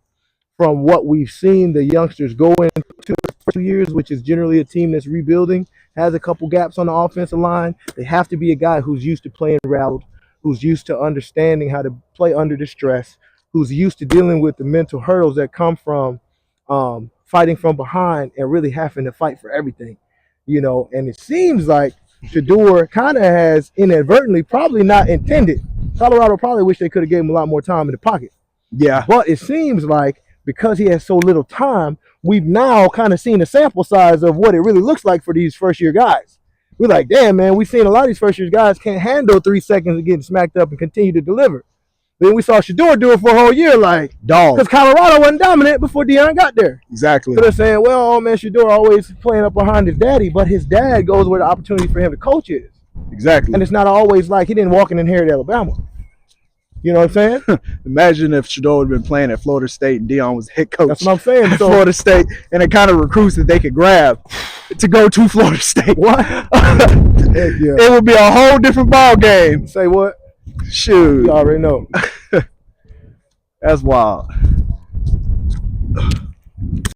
from what we've seen the youngsters go into the first 2 years, which is generally a team that's rebuilding, has a couple gaps on the offensive line. They have to be a guy who's used to playing rattled, who's used to understanding how to play under distress, who's used to dealing with the mental hurdles that come from fighting from behind and really having to fight for everything, you know. And it seems like Shedeur kind of has inadvertently, probably not intended. Colorado probably wish they could have gave him a lot more time in the pocket. Yeah. But it seems like because he has so little time, we've now kind of seen a sample size of what it really looks like for these first-year guys. We're like, damn, man, we've seen a lot of these first-year guys can't handle 3 seconds of getting smacked up and continue to deliver. Then we saw Shedeur do it for a whole year, like, dog. Because Colorado wasn't dominant before Deion got there. Exactly. So they're saying, well, oh man, Shedeur always playing up behind his daddy, but his dad goes where the opportunity for him to coach is. Exactly. And it's not always like he didn't walk and inherit Alabama. You know what I'm saying? Imagine if Shedeur would have been playing at Florida State and Deion was head coach. That's what I'm saying. At So, Florida State, and the kind of recruits that they could grab to go to Florida State. what? Yeah. It would be a whole different ball game. Say what? Shoot. You already know. That's wild.